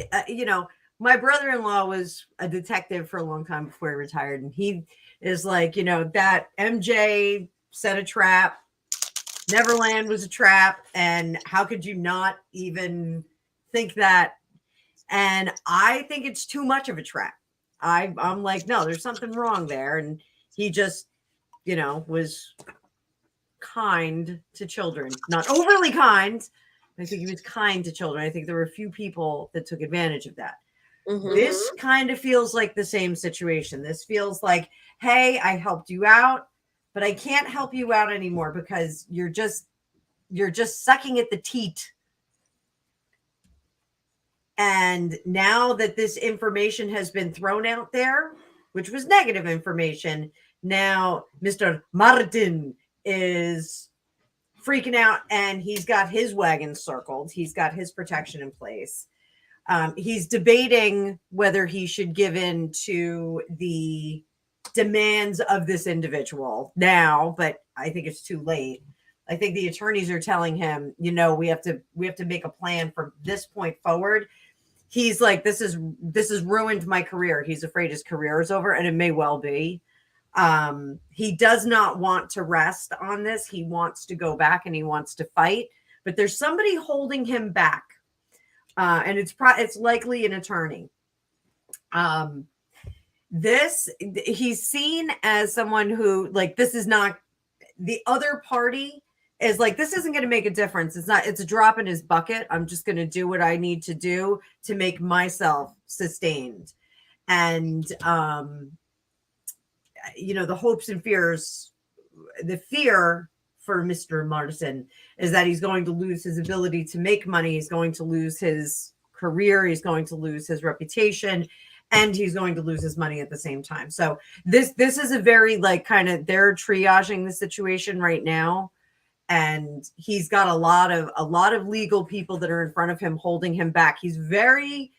my brother-in-law was a detective for a long time before he retired. And he is like, that MJ set a trap. Neverland was a trap. And how could you not even think that? And I think it's too much of a trap. I'm like, no, there's something wrong there. And he just, was kind to children, not overly kind. I think he was kind to children. I think there were a few people that took advantage of that. Mm-hmm. This kind of feels like the same situation. This feels like, hey, I helped you out, but I can't help you out anymore because you're just sucking at the teat. And now that this information has been thrown out there, which was negative information, now Mr. Martin is freaking out and he's got his wagon circled. He's got his protection in place. He's debating whether he should give in to the demands of this individual now, but I think it's too late. I think the attorneys are telling him, we have to make a plan from this point forward. He's like, this is ruined my career. He's afraid his career is over, and it may well be. He does not want to rest on this. He wants to go back and he wants to fight, but there's somebody holding him back. And it's likely an attorney. He's seen as someone who, like, this is not, the other party is like, this isn't going to make a difference. It's a drop in his bucket. I'm just going to do what I need to do to make myself sustained. And, the hopes and fears, the fear for Mr. Martin is that he's going to lose his ability to make money. He's going to lose his career. He's going to lose his reputation, and he's going to lose his money at the same time. So this is a very, like, kind of, they're triaging the situation right now. And he's got a lot of legal people that are in front of him holding him back. He's very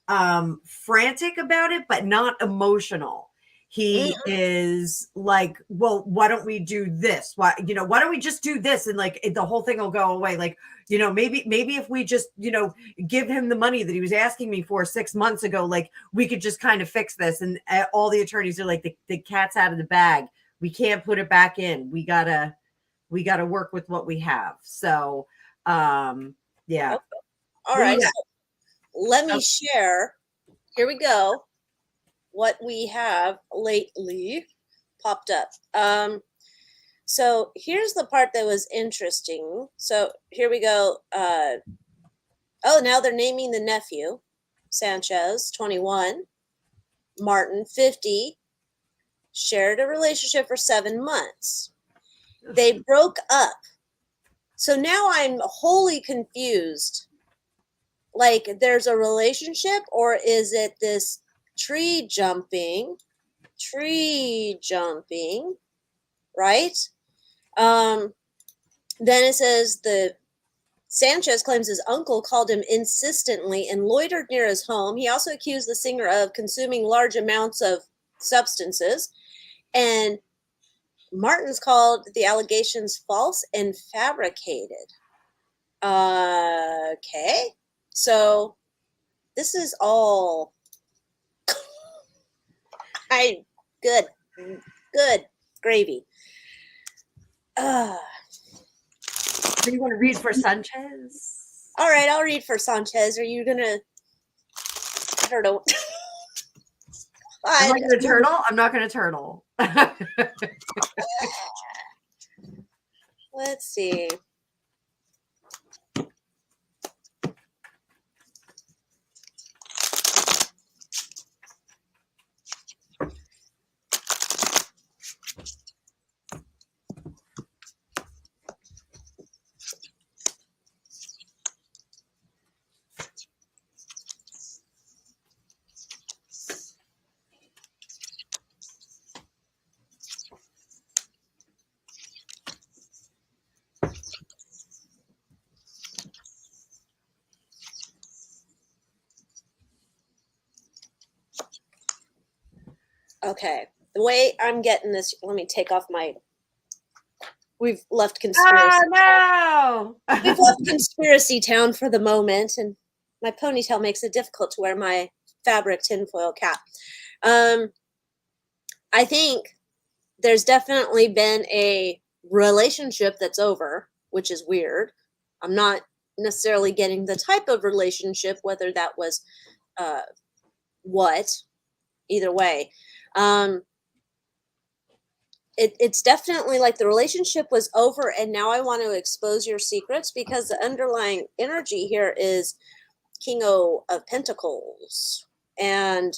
frantic about it, but not emotional. He is like, well, why don't we do this? Why don't we just do this? And like, the whole thing will go away. Like, maybe if we just, give him the money that he was asking me for 6 months ago, like, we could just kind of fix this. And all the attorneys are like, the cat's out of the bag. We can't put it back in. We gotta work with what we have. So, yeah. Okay. All right. So let me share. Here we go. What we have lately popped up. So here's the part that was interesting. So here we go. Now they're naming the nephew. Sanchez, 21. Martin, 50. Shared a relationship for 7 months. They broke up. So now I'm wholly confused. Like, there's a relationship, or is it this tree jumping, right? Then it says the Sanchez claims his uncle called him insistently and loitered near his home. He also accused the singer of consuming large amounts of substances. And Martin's called the allegations false and fabricated. Okay. So this is all good gravy. Do you want to read for Sanchez? All right, I'll read for Sanchez. Are you gonna? I don't know. I'm not gonna turtle. I'm not gonna turtle. Let's see. Okay. The way I'm getting this, let me take off my. We've left conspiracy. Oh no! We've left conspiracy town for the moment, and my ponytail makes it difficult to wear my fabric tinfoil cap. I think there's definitely been a relationship that's over, which is weird. I'm not necessarily getting the type of relationship, whether that was what. Either way, it's definitely like the relationship was over, and now I want to expose your secrets, because the underlying energy here is King of Pentacles, and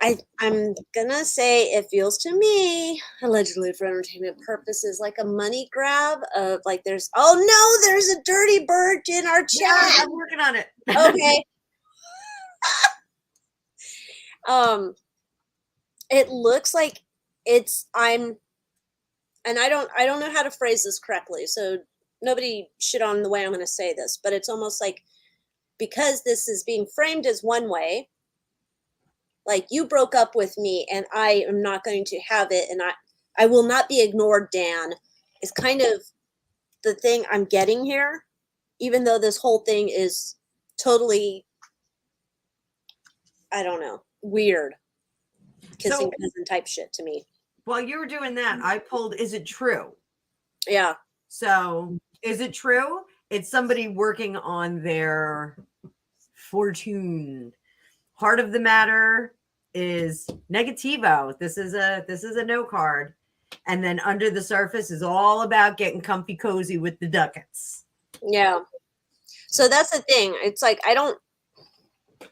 I'm gonna say it feels to me, allegedly for entertainment purposes, like a money grab of like there's a dirty bird in our chat. Yeah, I'm working on it. Okay. It looks like and I don't know how to phrase this correctly, so nobody shit on the way I'm going to say this, but it's almost like, because this is being framed as one way, like you broke up with me and I am not going to have it, and I will not be ignored, Dan, is kind of the thing I'm getting here, even though this whole thing is totally, I don't know, weird. Kissing cousin type shit to me. While you were doing that, I pulled Is It True? Yeah. So, is it true? It's somebody working on their fortune. Heart of the matter is negativo. This is a no card. And then under the surface is all about getting comfy cozy with the ducats. Yeah. So that's the thing. It's like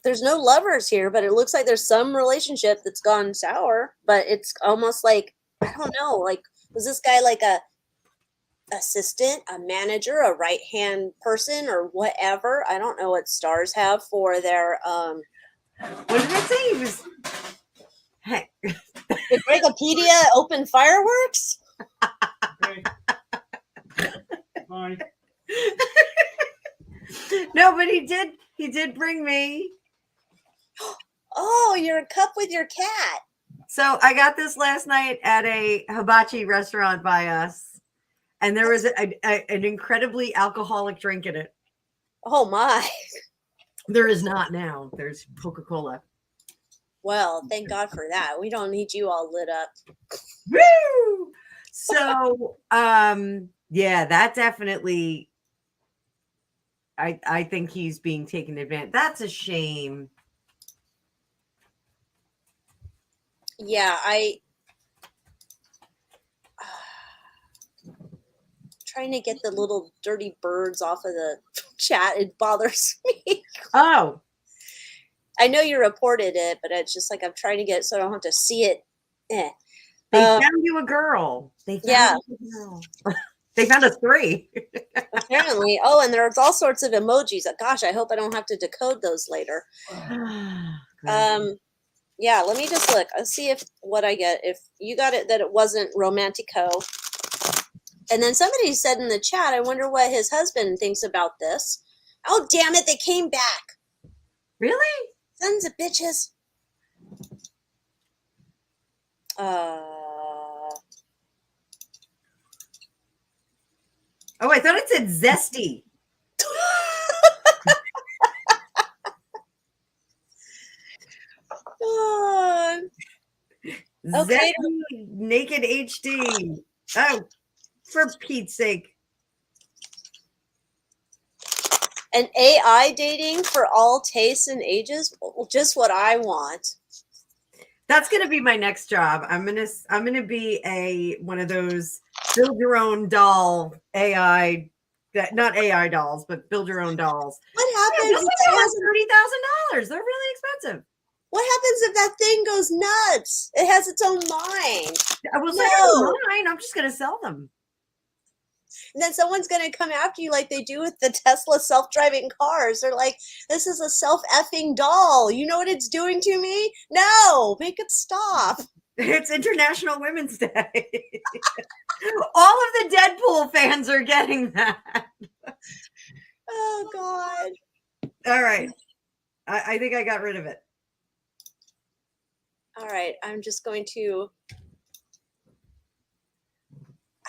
there's no lovers here, but it looks like there's some relationship that's gone sour, but it's almost like, I don't know, like, was this guy like a assistant, a manager, a right-hand person, or whatever? I don't know what stars have for their What did I say? He was hey. Did Wikipedia open fireworks? Okay. Fine. No, but he did bring me. Oh, you're a cup with your cat. So I got this last night at a hibachi restaurant by us, and there was an incredibly alcoholic drink in it. Oh my. There is not now. There's Coca-Cola. Well, thank God for that. We don't need you all lit up. Woo! So, yeah, that definitely. I think he's being taken advantage. That's a shame. Yeah, trying to get the little dirty birds off of the chat. It bothers me. Oh, I know you reported it, but it's just like I'm trying to get it so I don't have to see it. they found you a girl. They found you a girl. They found us 3. Apparently. Oh, and there's all sorts of emojis. Gosh, I hope I don't have to decode those later. Yeah, let me just look. Let's see if what I get. If you got it that it wasn't romantico. And then somebody said in the chat, I wonder what his husband thinks about this. Oh, damn it, they came back. Really? Sons of bitches. Oh, I thought it said zesty. Okay. Zesty naked HD. Oh, for Pete's sake. And AI dating for all tastes and ages, just what I want. That's gonna be my next job. I'm gonna be one of those build your own doll AI, not AI dolls, but build your own dolls. What happens Yeah, if it has $30,000? They're really expensive. What happens if that thing goes nuts? It has its own mind. I will say no. Mine. I'm just gonna sell them. And then someone's going to come after you like they do with the Tesla self-driving cars. They're like, this is a self-effing doll. You know what it's doing to me? No, make it stop. It's International Women's Day. All of the Deadpool fans are getting that. Oh, God. All right. I think I got rid of it. All right, I'm just going to.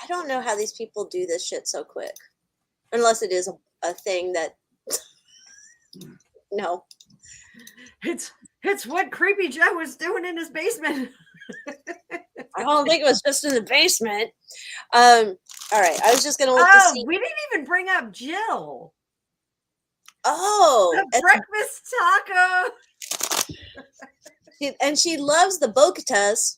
I don't know how these people do this shit so quick, unless it is a thing that. No, It's what Creepy Joe was doing in his basement. I don't think it was just in the basement. All right, I was just gonna look to see. We didn't even bring up Jill. Oh, The breakfast taco. and she loves the bocatas.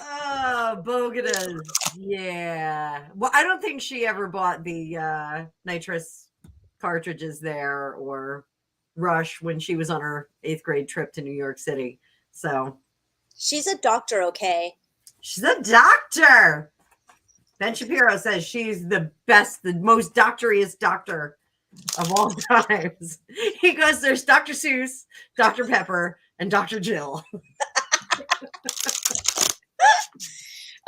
Oh, Bogatas. Yeah. Well, I don't think she ever bought the nitrous cartridges there or Rush when she was on her 8th grade trip to New York City. So she's a doctor, okay? She's a doctor. Ben Shapiro says she's the best, the most doctoriest doctor of all times. He goes, there's Dr. Seuss, Dr. Pepper, and Dr. Jill.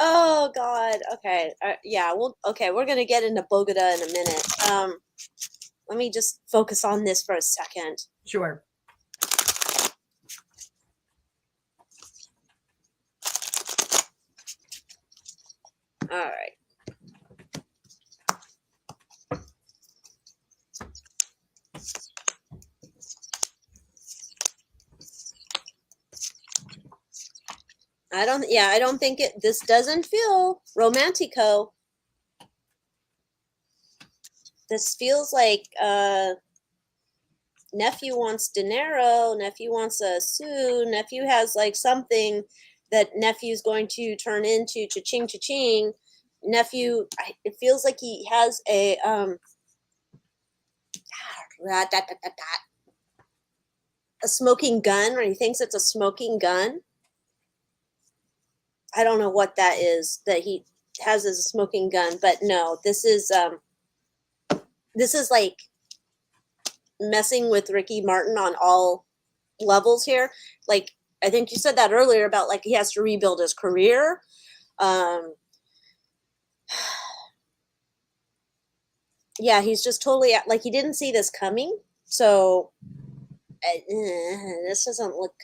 Oh God. Okay. Yeah. Well. Okay. We're gonna get into Bogota in a minute. Let me just focus on this for a second. Sure. All right. I don't think this doesn't feel romantico. This feels like nephew wants dinero, nephew wants a sue, nephew has like something that nephew's going to turn into cha-ching cha-ching. Nephew, it feels like he has a smoking gun, or he thinks it's a smoking gun. I don't know what that is that he has as a smoking gun, but no, this is like messing with Ricky Martin on all levels here. Like, I think you said that earlier about like he has to rebuild his career. Yeah, he's just totally like he didn't see this coming. So this doesn't look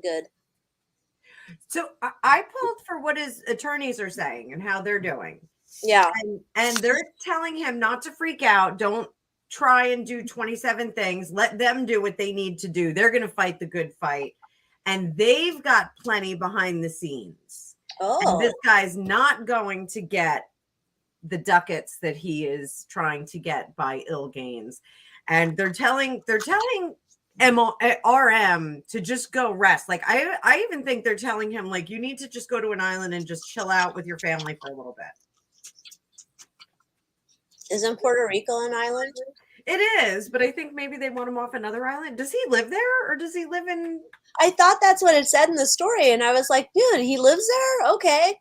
good. So I pulled for what his attorneys are saying and how they're doing. Yeah. And they're telling him not to freak out. Don't try and do 27 things. Let them do what they need to do. They're going to fight the good fight. And they've got plenty behind the scenes. Oh. And this guy's not going to get the ducats that he is trying to get by ill gains. And they're telling RM to just go rest. Like I even think they're telling him like you need to just go to an island and just chill out with your family for a little bit. Isn't Puerto Rico an island? It is, but I think maybe they want him off another island. Does he live there or does he live in? I thought that's what it said in the story, and I was like, dude, he lives there? Okay.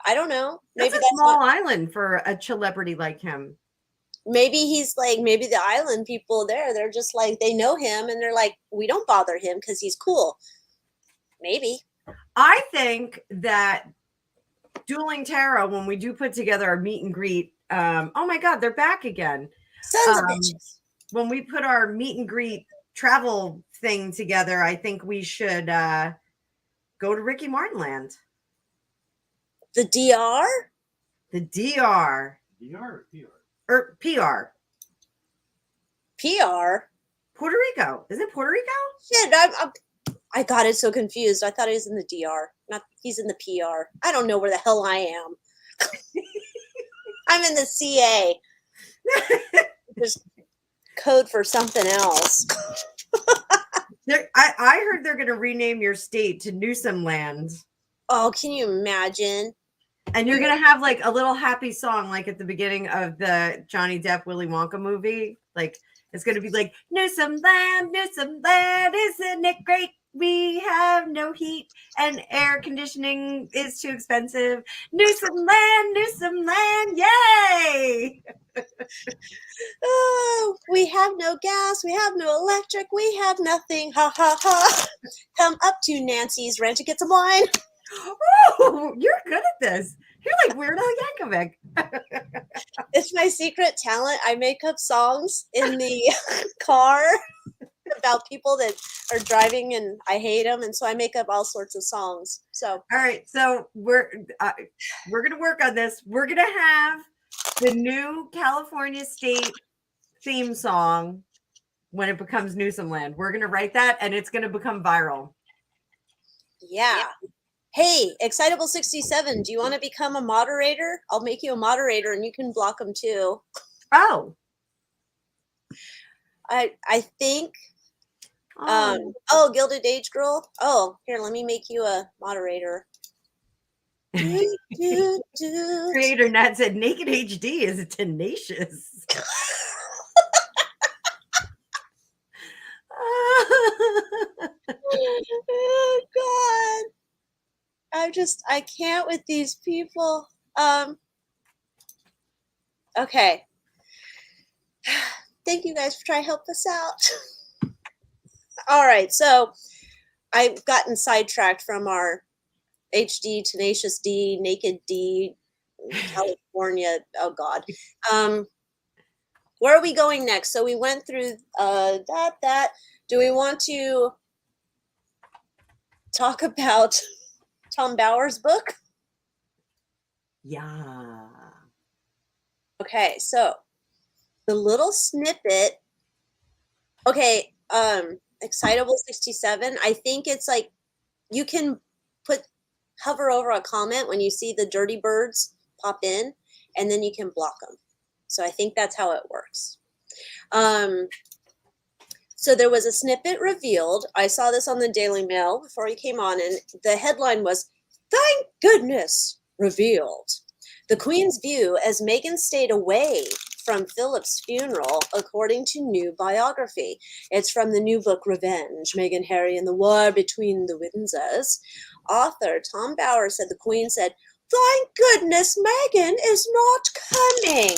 I don't know. Maybe that's a small island for a celebrity like him. Maybe he's like, maybe the island people there, they're just like, they know him and they're like, we don't bother him because he's cool. Maybe. I think that Dueling Tarot, when we do put together our meet and greet, oh my God, they're back again. Sons of bitches. When we put our meet and greet travel thing together, I think we should go to Ricky Martin Land. The DR? The DR. DR or PR? Or PR. PR? Puerto Rico. Is it Puerto Rico? Shit, I got it so confused. I thought he was in the DR. Not he's in the PR. I don't know where the hell I am. I'm in the CA. There's code for something else. I heard they're going to rename your state to Newsom Land. Oh, can you imagine? And you're going to have like a little happy song like at the beginning of the Johnny Depp Willy Wonka movie. Like it's going to be like, Newsom Land, isn't it great? We have no heat and air conditioning is too expensive. Newsom Land, yay! Oh, we have no gas, we have no electric, we have nothing. Ha ha ha. Come up to Nancy's Ranch and get some wine. Oh, you're good at this. You're like Weird Al Yankovic. It's my secret talent. I make up songs in the car. about people that are driving and I hate them, and so I make up all sorts of songs. So all right, so we're gonna work on this. We're gonna have the new California state theme song when it becomes Newsomland. We're gonna write that, and it's gonna become viral. yeah. Hey, Excitable 67, do you want to become a moderator? I'll make you a moderator, and you can block them too. Oh, I think. Gilded Age Girl. Oh, here, let me make you a moderator. Creator Nat said Naked HD is tenacious. Oh God. I can't with these people. Okay. Thank you guys for trying to help us out. All right, so I've gotten sidetracked from our HD, Tenacious D, Naked D, California. Oh God. Where are we going next? So we went through that. Do we want to talk about Tom Bauer's book? Yeah. Okay, so the little snippet. Okay, Excitable 67. I think it's like you can hover over a comment when you see the dirty birds pop in, and then you can block them. So I think that's how it works. So there was a snippet revealed. I saw this on the Daily Mail before he came on, and the headline was, "Thank goodness, revealed. The Queen's view as Meghan stayed away from Philip's funeral, according to new biography." It's from the new book, Revenge, Meghan, Harry, and the War Between the Windsors. Author Tom Bauer said the Queen said, "Thank goodness Meghan is not coming."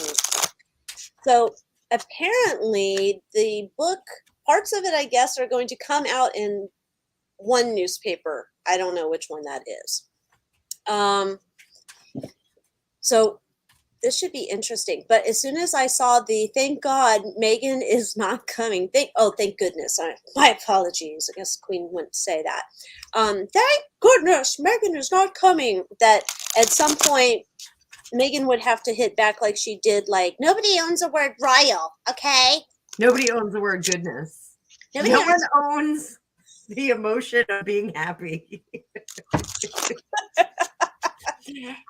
So apparently the book, parts of it, I guess, are going to come out in one newspaper. I don't know which one that is. So this should be interesting. But as soon as I saw the "thank God Meghan is not coming," thank goodness. My apologies. I guess the Queen wouldn't say that. Thank goodness Meghan is not coming. That at some point Meghan would have to hit back like she did, like, nobody owns the word royal, okay? Nobody owns the word goodness. No one owns the emotion of being happy.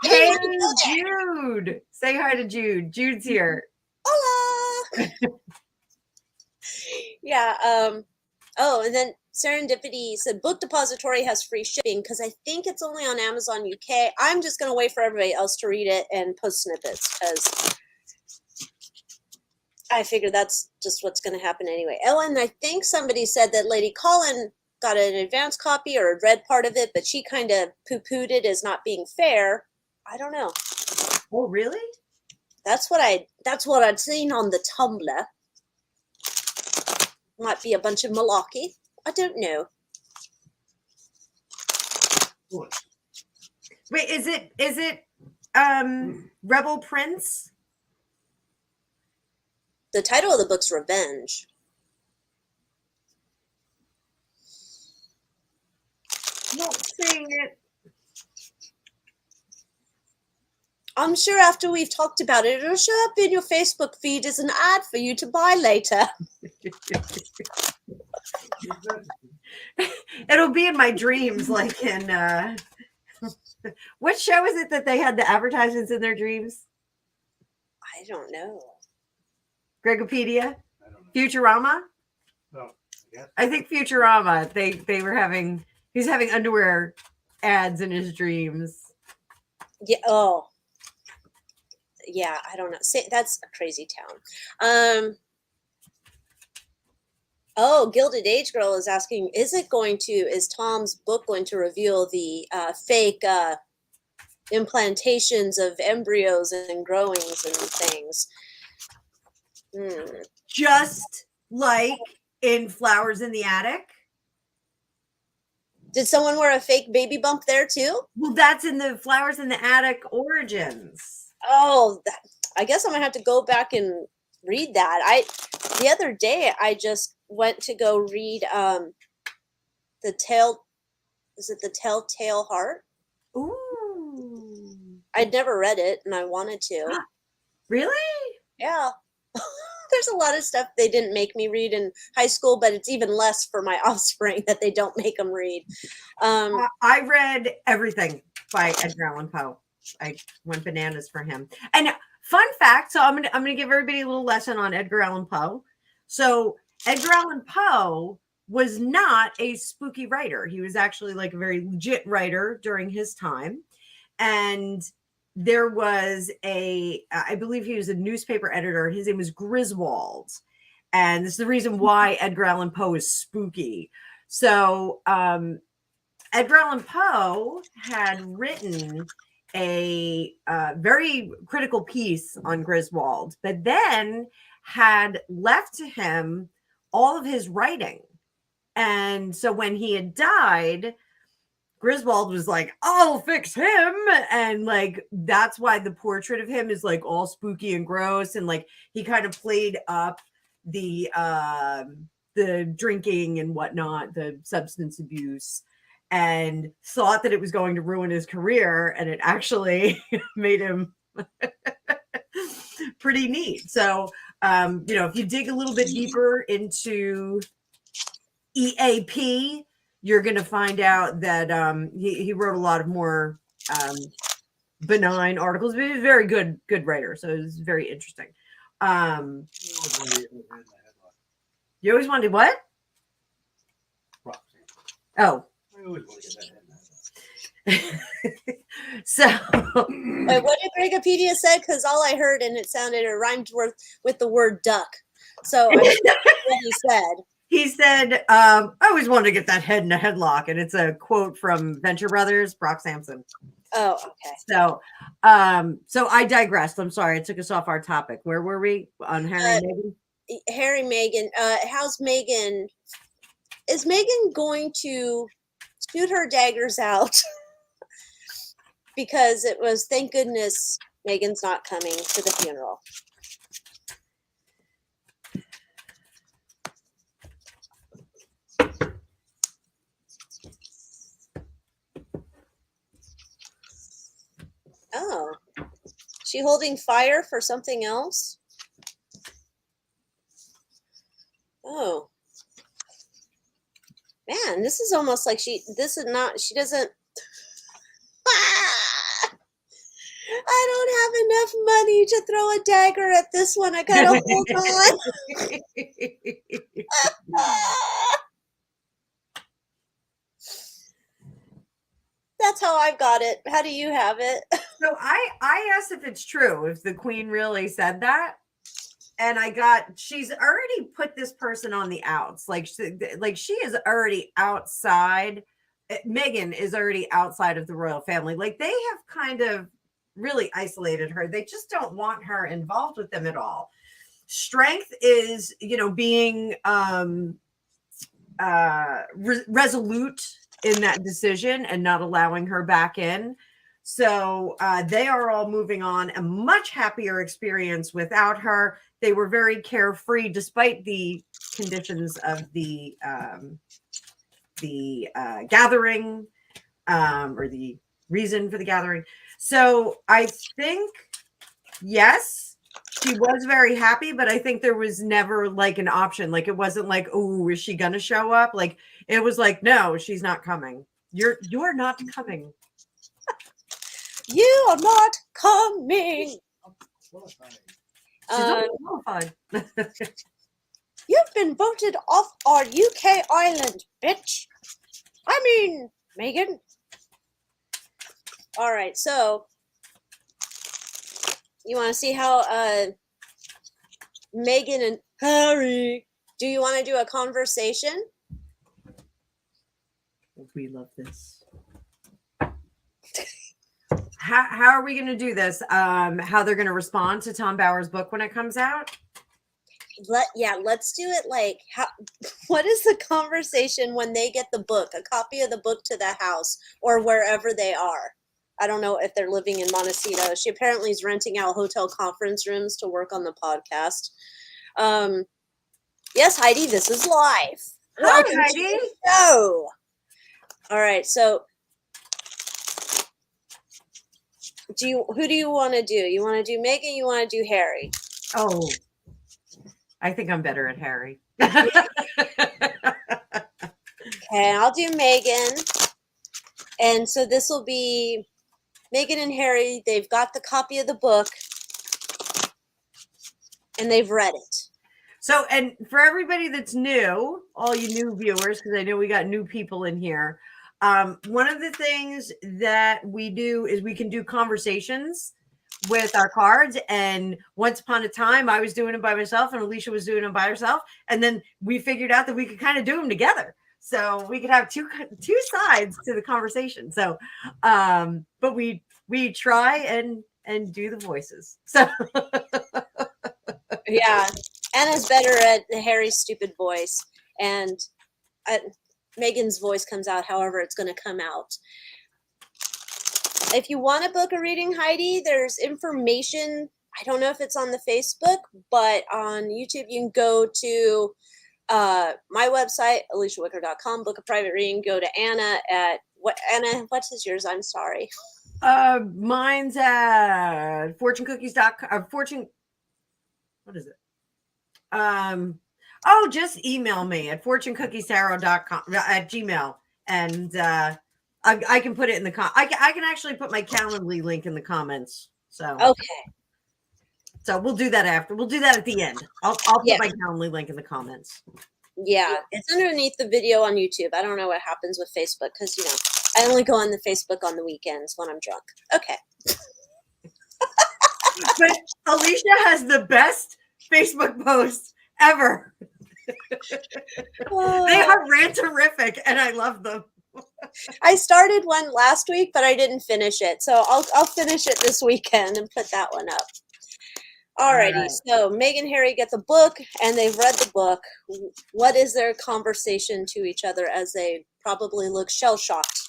Hey, Jude. Say hi to Jude. Jude's here. Hola. Yeah. And then Serendipity said Book Depository has free shipping because I think it's only on Amazon UK. I'm just going to wait for everybody else to read it and post snippets because I figure that's just what's going to happen anyway. Oh, and I think somebody said that Lady Colin got an advance copy or read part of it, but she kind of poo-pooed it as not being fair. I don't know. Oh, really? That's what I'd seen on the Tumblr. Might be a bunch of malarkey. I don't know. Wait, is it Rebel Prince? The title of the book's Revenge. Not saying it. I'm sure after we've talked about it, it'll show up in your Facebook feed as an ad for you to buy later. It'll be in my dreams, like in what show is it that they had the advertisements in their dreams? I don't know. Gregopedia? Futurama? No. Yeah. I think Futurama. They were he's having underwear ads in his dreams. Yeah. Oh. Yeah, I don't know. That's a crazy town. Gilded Age Girl is asking, is Tom's book going to reveal the fake implantations of embryos and growings and things? Just like in Flowers in the Attic. Did someone wear a fake baby bump there too? Well, that's in the Flowers in the Attic origins. Oh, I guess I'm gonna have to go back and read that. The other day I just went to go read the Tale. Is it the Telltale Heart? Ooh. I'd never read it, and I wanted to. Really? Yeah. There's a lot of stuff they didn't make me read in high school, but it's even less for my offspring that they don't make them read. I read everything by Edgar Allan Poe. I went bananas for him. And fun fact, so I'm gonna give everybody a little lesson on Edgar Allan Poe. So Edgar Allan Poe was not a spooky writer. He was actually like a very legit writer during his time. And there was I believe he was a newspaper editor. His name was Griswold. And this is the reason why Edgar Allan Poe is spooky. So Edgar Allan Poe had written a very critical piece on Griswold, but then had left to him all of his writing. And so when he had died, Griswold was like, I'll fix him. And like, that's why the portrait of him is like all spooky and gross. And like, he kind of played up the drinking and whatnot, the substance abuse, and thought that it was going to ruin his career. And it actually made him pretty neat. So, if you dig a little bit deeper into EAP, you're going to find out that he wrote a lot of more benign articles, but he was a very good writer. So it was very interesting. You always wanted what? Oh. I always want to get that head in. So Wait, what did Wikipedia say? Because all I heard, and it rhymed with the word duck. So I what he said. He said, I always wanted to get that head in a headlock. And it's a quote from Venture Brothers, Brock Sampson. Oh, okay. So I digressed. I'm sorry. I took us off our topic. Where were we on Harry and Meghan? Harry, Meghan. How's Meghan? Is Meghan going to shoot her daggers out? Because it was, thank goodness, Meghan's not coming to the funeral. Oh, she holding fire for something else? Oh, man, this is almost like she doesn't. I don't have enough money to throw a dagger at this one. I gotta hold on. That's how I've got it. How do you have it? So I asked if it's true, if the Queen really said that. And she's already put this person on the outs. Like she is already outside. Meghan is already outside of the royal family. Like they have kind of really isolated her. They just don't want her involved with them at all. Strength is, being resolute in that decision and not allowing her back in. So they are all moving on. A much happier experience without her. They were very carefree despite the conditions of the gathering, or the reason for the gathering. So I think, yes, she was very happy, but I think there was never like an option. Like it wasn't like, oh, is she gonna show up? Like it was like, no, she's not coming. You're not coming. You are not coming. Qualified. You've been voted off our UK island, bitch. I mean, Meghan. All right, so you want to see how Meghan and Harry, do you want to do a conversation? We love this. How are we going to do this? How they're going to respond to Tom Bauer's book when it comes out? Let's do it. Like, what is the conversation when they get the book, a copy of the book to the house or wherever they are? I don't know if they're living in Montecito. She apparently is renting out hotel conference rooms to work on the podcast. Yes, Heidi, this is live. Hi, Welcome to Heidi. the show. All right, so who do you want to do? You want to do Meghan? You want to do Harry? Oh, I think I'm better at Harry. Okay, I'll do Meghan. And so this will be Meghan and Harry. They've got the copy of the book and they've read it. So, and for everybody that's new, all you new viewers, because I know we got new people in here, one of the things that we do is we can do conversations with our cards. And once upon a time, I was doing it by myself and Alycia was doing it by herself. And then we figured out that we could kind of do them together. So we could have two sides to the conversation. So, but we try and do the voices. So Yeah, Anna's better at Harry's stupid voice, and Meghan's voice comes out however it's going to come out. If you want to book a reading, Heidi, there's information. I don't know if it's on the Facebook, but on YouTube, you can go to my website, AlyciaWicker.com, book a private reading. Go to Anna at Anna, what is yours? I'm sorry. Mine's at fortunecookies.com. What is it? Just email me at fortunecookiestarot.com at Gmail, and I can put it in the I can actually put my Calendly link in the comments. So Okay. So we'll do that after. We'll do that at the end. I'll put my Calendly link in the comments. Yeah, it's underneath the video on YouTube. I don't know what happens with Facebook because, I only go on the Facebook on the weekends when I'm drunk. Okay. But Alycia has the best Facebook posts ever. They are ranterific, and I love them. I started one last week, but I didn't finish it. So I'll finish it this weekend and put that one up. Alrighty, Right. So Meghan and Harry get the book, and they've read the book. What is their conversation to each other as they probably look shell-shocked?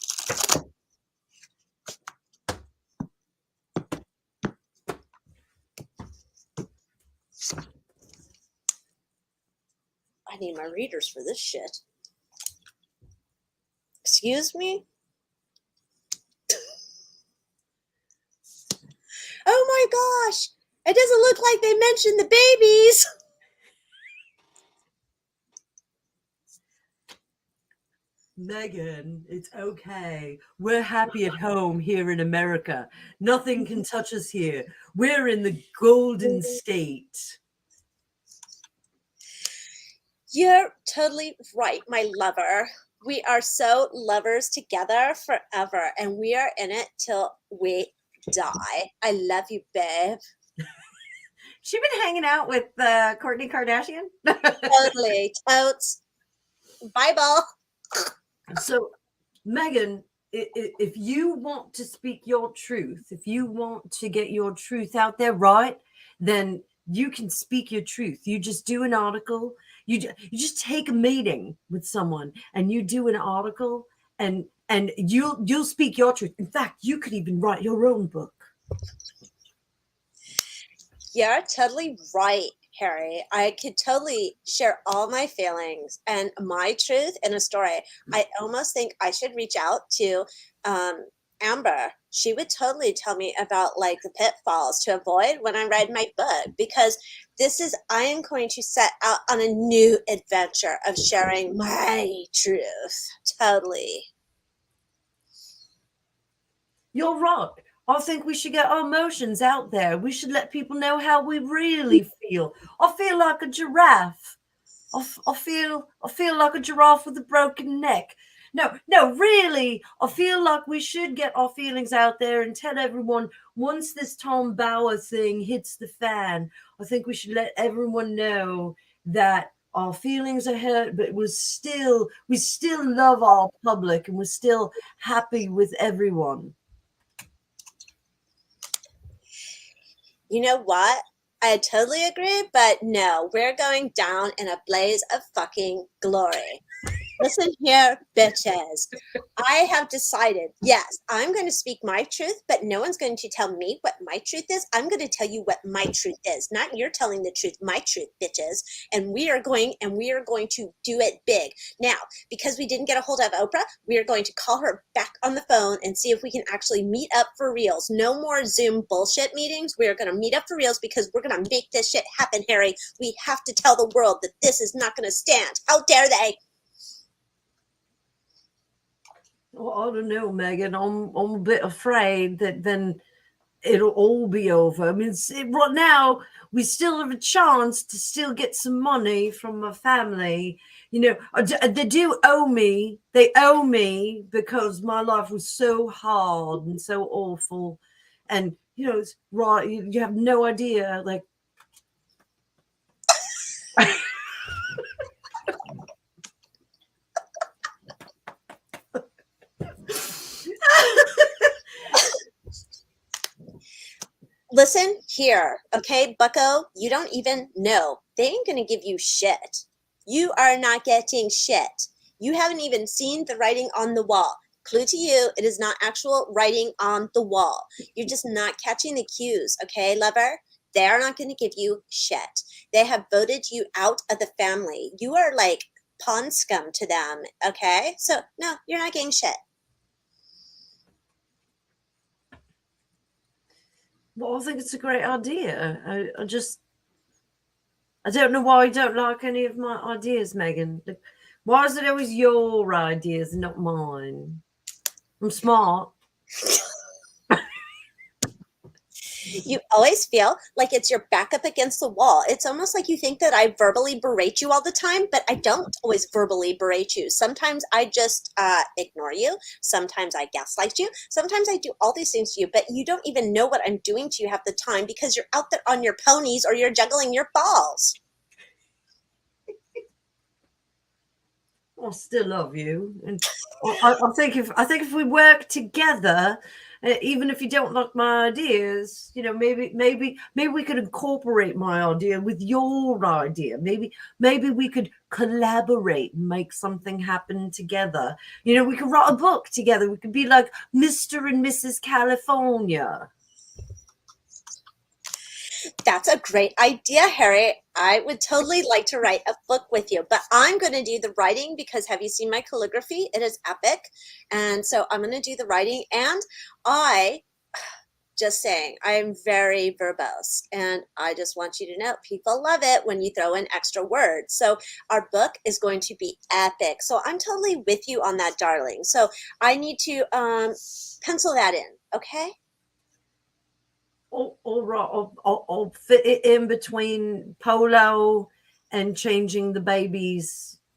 I need my readers for this shit. Excuse me? Oh my gosh! It doesn't look like they mentioned the babies! Meghan, it's okay. We're happy at home here in America. Nothing can touch us here. We're in the Golden State. You're totally right, my lover. We are so lovers together forever, and we are in it till we die. I love you, babe. She been hanging out with Kourtney Kardashian? Totally. Totes. Bible. So, Meghan, if you want to speak your truth, if you want to get your truth out there, right, then you can speak your truth. You just do an article. You just take a meeting with someone and you do an article and you'll speak your truth. In fact, you could even write your own book. You're totally right, Harry. I could totally share all my feelings and my truth in a story. I almost think I should reach out to Amber. She would totally tell me about like the pitfalls to avoid when I write my book, because I am going to set out on a new adventure of sharing my truth. Totally. You're right. I think we should get our emotions out there. We should let people know how we really feel. I feel like a giraffe. I feel like a giraffe with a broken neck. No, really, I feel like we should get our feelings out there and tell everyone once this Tom Bauer thing hits the fan, I think we should let everyone know that our feelings are hurt, but we still love our public and we're still happy with everyone. You know what? I totally agree, but no, we're going down in a blaze of fucking glory. Listen here, bitches. I have decided, yes, I'm going to speak my truth, but no one's going to tell me what my truth is. I'm going to tell you what my truth is. Not you're telling the truth, my truth, bitches. And we are going to do it big. Now, because we didn't get a hold of Oprah, we are going to call her back on the phone and see if we can actually meet up for reals. No more Zoom bullshit meetings. We are going to meet up for reals because we're going to make this shit happen, Harry. We have to tell the world that this is not going to stand. How dare they? Well, I don't know, Megan. I'm a bit afraid that then it'll all be over. I mean, right now we still have a chance to still get some money from my family. You know, they do owe me. They owe me because my life was so hard and so awful. And you know, it's right. You have no idea, like. Listen here, okay, bucko, you don't even know. They ain't gonna give you shit. You are not getting shit. You haven't even seen the writing on the wall. Clue to you, it is not actual writing on the wall. You're just not catching the cues, okay, lover? They are not gonna give you shit. They have voted you out of the family. You are like pond scum to them, okay? So, no, you're not getting shit. Well, I think it's a great idea. I don't know why you don't like any of my ideas, Megan. Why is it always your ideas and not mine? I'm smart. You always feel like it's your back up against the wall. It's almost like you think that I verbally berate you all the time, but I don't always verbally berate you. Sometimes I just ignore you. Sometimes I gaslight you. Sometimes I do all these things to you, but you don't even know what I'm doing to you half the time because you're out there on your ponies or you're juggling your balls. I still love you, and I think if we work together, even if you don't like my ideas, you know, maybe we could incorporate my idea with your idea. Maybe we could collaborate and make something happen together. You know, we could write a book together. We could be like Mr. and Mrs. California. That's a great idea, Harry. I would totally like to write a book with you, but I'm going to do the writing because have you seen my calligraphy? It is epic. And so I'm going to do the writing. And just saying, I'm very verbose. And I just want you to know people love it when you throw in extra words. So our book is going to be epic. So I'm totally with you on that, darling. So I need to pencil that in. Okay. All right, I'll fit it in between Polo and changing the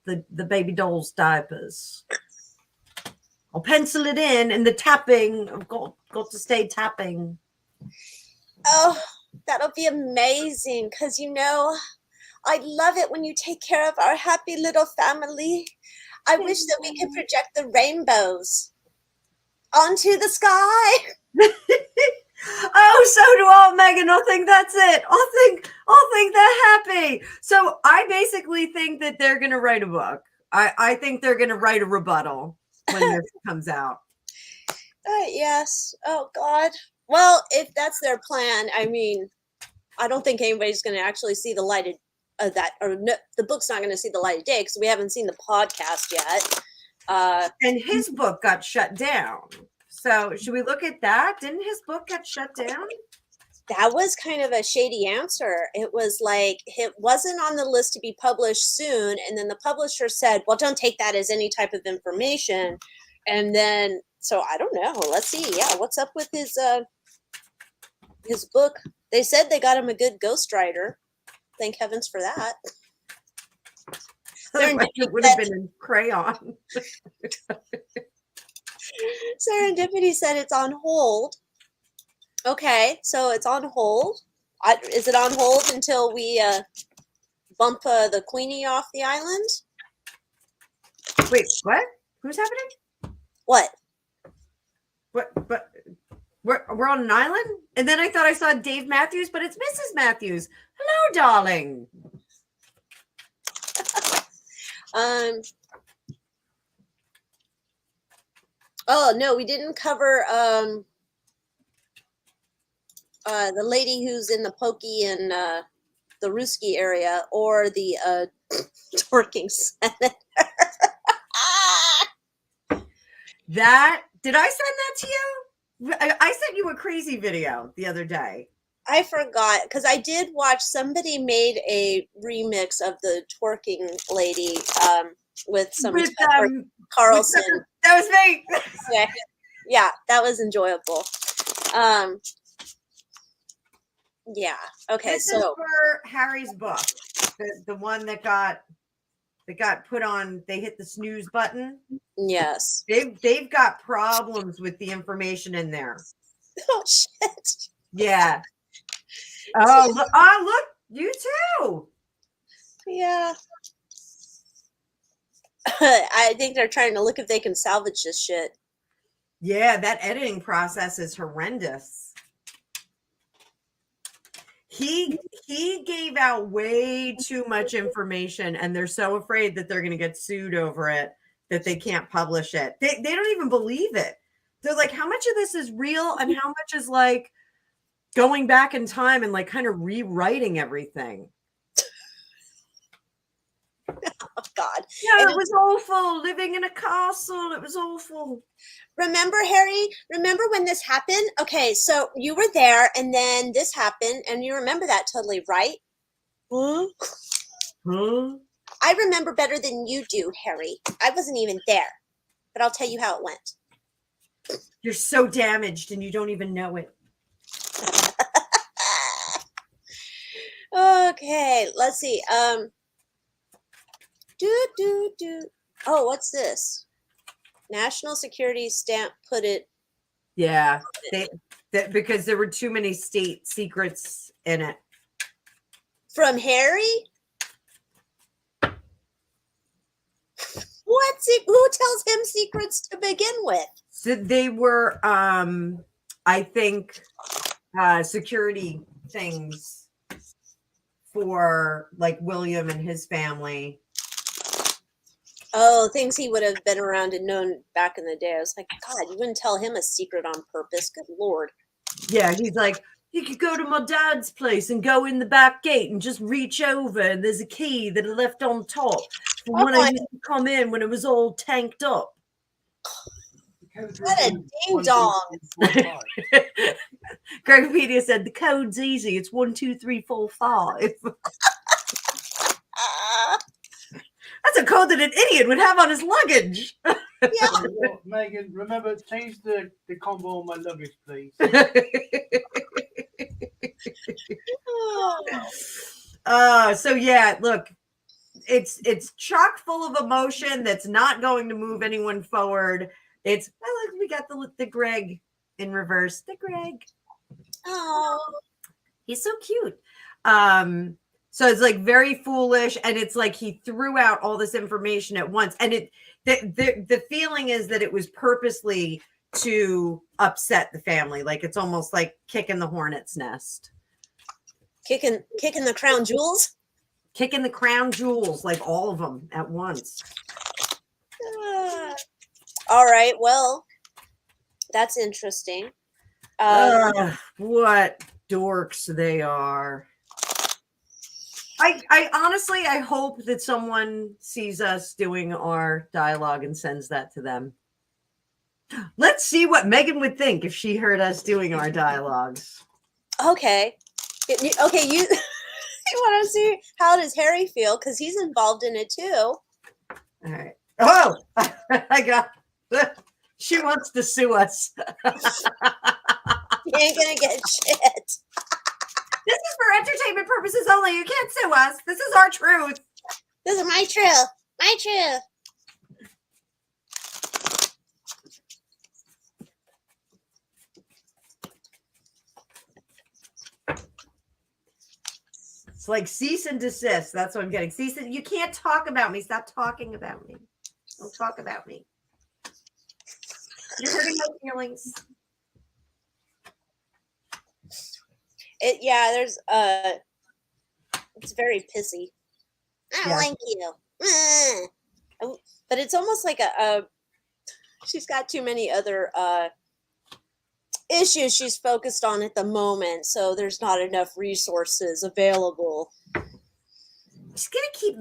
the baby doll's diapers. I'll pencil it in, and the tapping, I've got to stay tapping. Oh, that'll be amazing because, you know, I love it when you take care of our happy little family. I wish that we could project the rainbows onto the sky. Oh, so do I, Megan. I think that's it. I think they're happy. So I basically think that they're going to write a book. I think they're going to write a rebuttal when this comes out. Yes. Oh, God. Well, if that's their plan, I mean, I don't think anybody's going to actually see the light of that, or no, the book's not going to see the light of day because we haven't seen the podcast yet. And his book got shut down. So should we look at that? Didn't his book get shut down? That was kind of a shady answer. It was like it wasn't on the list to be published soon. And then the publisher said, well, don't take that as any type of information. And then, so I don't know. Let's see. Yeah, what's up with his book? They said they got him a good ghostwriter. Thank heavens for that. It would have been in crayon. Serendipity said it's on hold. Okay, so it's on hold. Is it on hold until we bump the Queenie off the island? Wait, what? Who's happening? What? But we're on an island? And then I thought I saw Dave Matthews, but it's Mrs. Matthews. Hello, darling. Oh no, we didn't cover the lady who's in the Pokey and the Ruski area, or the twerking senator. That did I send that to you? I sent you a crazy video the other day. I forgot because I did watch somebody made a remix of the twerking lady with some Carlson. That was me. Yeah, that was enjoyable. Yeah. Okay. This is for Harry's book, the one that got put on. They hit the snooze button. Yes. They've got problems with the information in there. Oh shit. Yeah. Oh look, you too. Yeah. I think they're trying to look if they can salvage this shit. Yeah, that editing process is horrendous. He gave out way too much information, and they're so afraid that they're going to get sued over it that they can't publish it. They don't even believe it. They're like, how much of this is real and how much is like going back in time and like kind of rewriting everything? Oh God. Yeah, it was awful. Living in a castle. It was awful. Remember, Harry? Remember when this happened? Okay, so you were there, and then this happened, and you remember that totally, right? Huh? I remember better than you do, Harry. I wasn't even there, but I'll tell you how it went. You're so damaged, and you don't even know it. Okay, let's see. Oh, what's this? National security stamp put it. Yeah, because there were too many state secrets in it. From Harry? Who tells him secrets to begin with? So they were, I think, security things for like William and his family. Oh, things he would have been around and known back in the day. I was like, God, you wouldn't tell him a secret on purpose. Good Lord. Yeah, he's like, you could go to my dad's place and go in the back gate and just reach over, and there's a key that I left on top from when I used to come in when it was all tanked up. What a ding dong. Gregopedia said the code's easy. It's 1, 2, 3, 4, 5. That's a code that an idiot would have on his luggage. Yeah. Well, Meghan, remember, change the combo on my luggage, please. So yeah, look, it's chock full of emotion that's not going to move anyone forward. It's look, we got the Greg in reverse. The Greg. Oh, he's so cute. So it's like very foolish, and it's like he threw out all this information at once, and the feeling is that it was purposely to upset the family. Like it's almost like kicking the hornet's nest. Kicking the crown jewels? Kicking the crown jewels, like all of them at once. All right, well, that's interesting. What dorks they are. I honestly, I hope that someone sees us doing our dialogue and sends that to them. Let's see what Meghan would think if she heard us doing our dialogues. Okay, you want to see how does Harry feel, because he's involved in it too. All right. Oh, I got. She wants to sue us. You ain't gonna get shit. This is for entertainment purposes only. You can't sue us. This is our truth. This is my truth. My truth. It's like cease and desist. That's what I'm getting. Cease and, you can't talk about me. Stop talking about me. Don't talk about me. You're hurting my feelings. There's it's very pissy. I don't like you. But it's almost like a she's got too many other issues she's focused on at the moment, so there's not enough resources available. Just gonna keep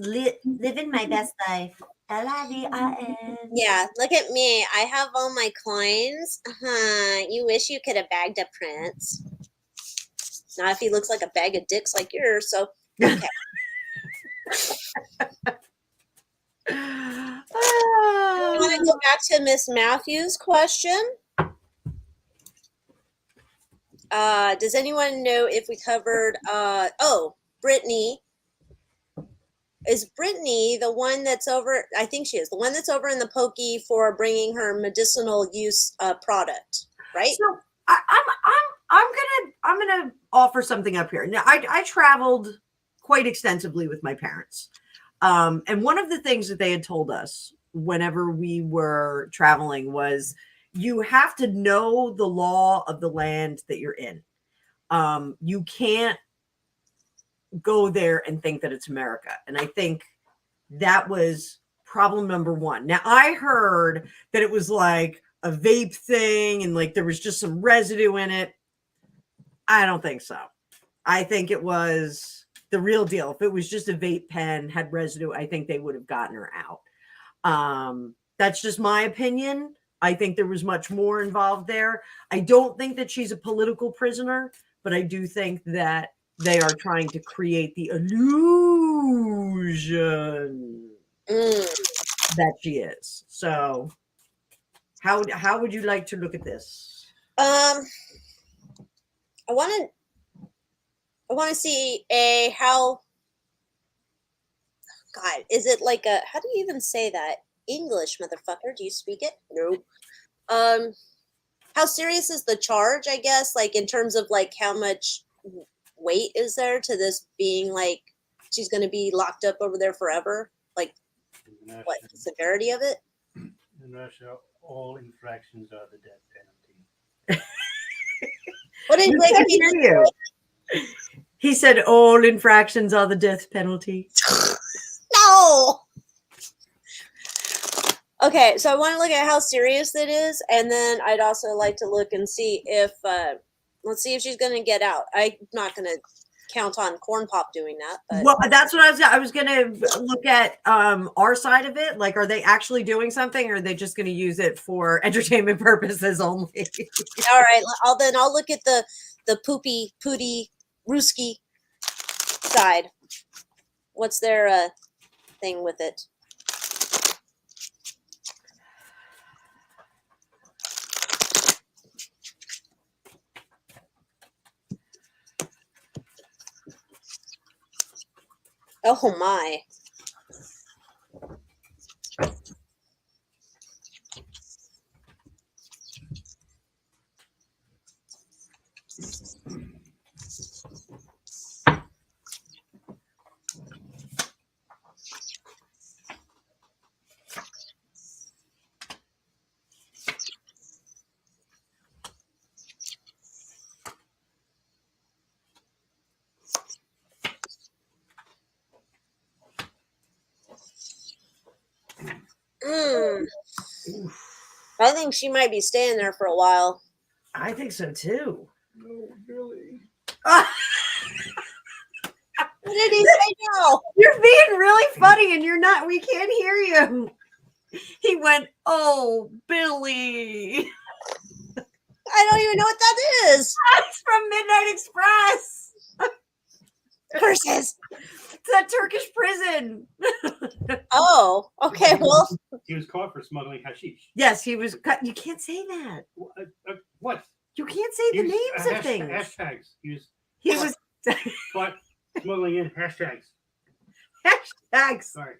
living my best life. LIVIN. Yeah, look at me. I have all my coins. You wish you could have bagged a prince. Not if he looks like a bag of dicks like yours, so okay. I want to go back to Miss Matthews' question. Does anyone know if we covered Brittany? Is Brittany the one that's over? I think she is the one that's over in the pokey for bringing her medicinal use product, right? So I'm gonna offer something up here. Now I traveled quite extensively with my parents, and one of the things that they had told us whenever we were traveling was you have to know the law of the land that you're in. You can't go there and think that it's America. And I think that was problem number one. Now, I heard that it was like a vape thing and like there was just some residue in it. I don't think so. I think it was the real deal. If it was just a vape pen, had residue, I think they would have gotten her out. That's just my opinion. I think there was much more involved there. I don't think that she's a political prisoner, but I do think that they are trying to create the illusion that she is. So how would you like to look at this? I want to see how, God, is it like a, how do you even say that? English, motherfucker. Do you speak it? No. How serious is the charge, I guess, like in terms of like how much weight is there to this being like she's going to be locked up over there forever? Like what, the severity of it? In Russia, all infractions are the death penalty. What did Can't hear you. He said all infractions are the death penalty. No. Okay, so I want to look at how serious it is, and then I'd also like to look and see if let's see if she's going to get out. I'm not going to count on Corn Pop doing that. But. Well, that's what I was going to look at our side of it. Like, are they actually doing something, or are they just going to use it for entertainment purposes only? All right, I'll look at the poopy pooty Ruski side. What's their thing with it? Oh my. I think she might be staying there for a while. I think so too. No, really. What did he say now? You're being really funny and you're not, we can't hear you. He went, "Oh, Billy." I don't even know what that is. That's from Midnight Express. Curses. It's a Turkish prison. Oh, okay. Well, He was caught for smuggling hashish. Yes, he was. You can't say that. What? You can't say the names of things. Hashtags. He was But smuggling in hashtags. hashtags. Sorry.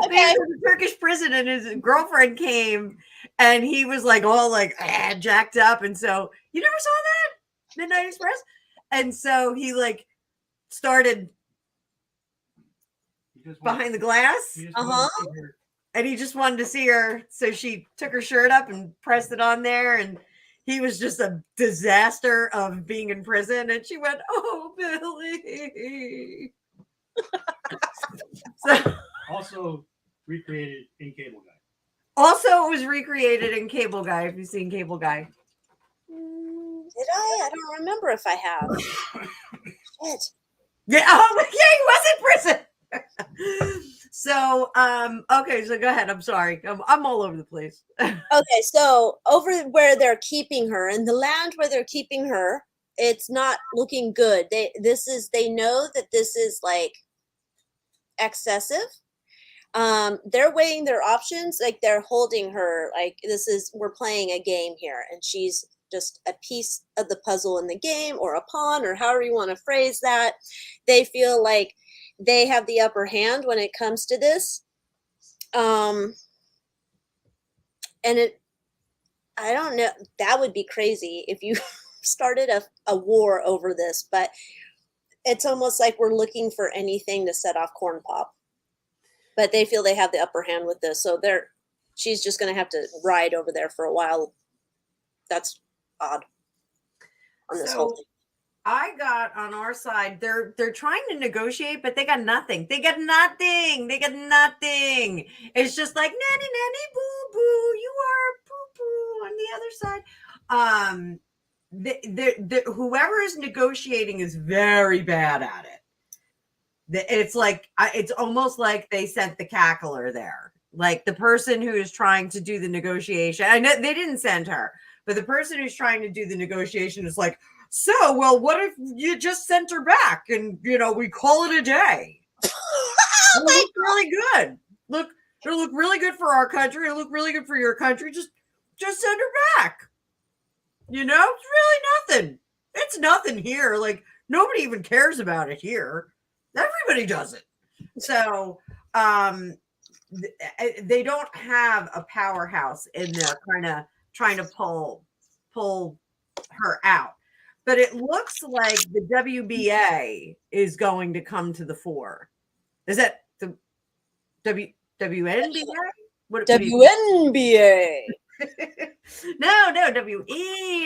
Okay. He was in a Turkish prison, and his girlfriend came, and he was like all like jacked up, and so you never saw that Midnight Express, and so he like started behind the glass, and he just wanted to see her, so she took her shirt up and pressed it on there, and he was just a disaster of being in prison, and she went, "Oh, Billy." So, Also recreated in Cable Guy. Also, it was recreated in Cable Guy. If you've seen Cable Guy. Did I? I don't remember if I have. Shit. Yeah, oh, yeah, he was in prison. So, okay, so go ahead. I'm sorry. I'm all over the place. Okay, so over where they're keeping her, in the land where they're keeping her, it's not looking good. They know that this is like excessive. They're weighing their options, like they're holding her like we're playing a game here, and she's just a piece of the puzzle in the game, or a pawn, or however you want to phrase that. They feel like they have the upper hand when it comes to this. And I don't know, that would be crazy if you started a war over this, but it's almost like we're looking for anything to set off Corn Pop. But they feel they have the upper hand with this, so she's just going to have to ride over there for a while. That's odd on this whole thing. I got on our side, they're trying to negotiate, but they got nothing. They got nothing. It's just like nanny nanny boo boo. You are boo boo on the other side. Whoever is negotiating is very bad at it. It's like it's almost like they sent the cackler there. Like the person who is trying to do the negotiation. I know they didn't send her, but the person who's trying to do the negotiation is like, so, well, what if you just sent her back and, we call it a day? It'll look really good. It'll look really good for our country. It'll look really good for your country. Just send her back. It's really nothing. It's nothing here. Like, nobody even cares about it here. Everybody does it. So, they don't have a powerhouse in there kind of trying to pull her out. But it looks like the WBA is going to come to the fore. Is that the WNBA? WNBA. No,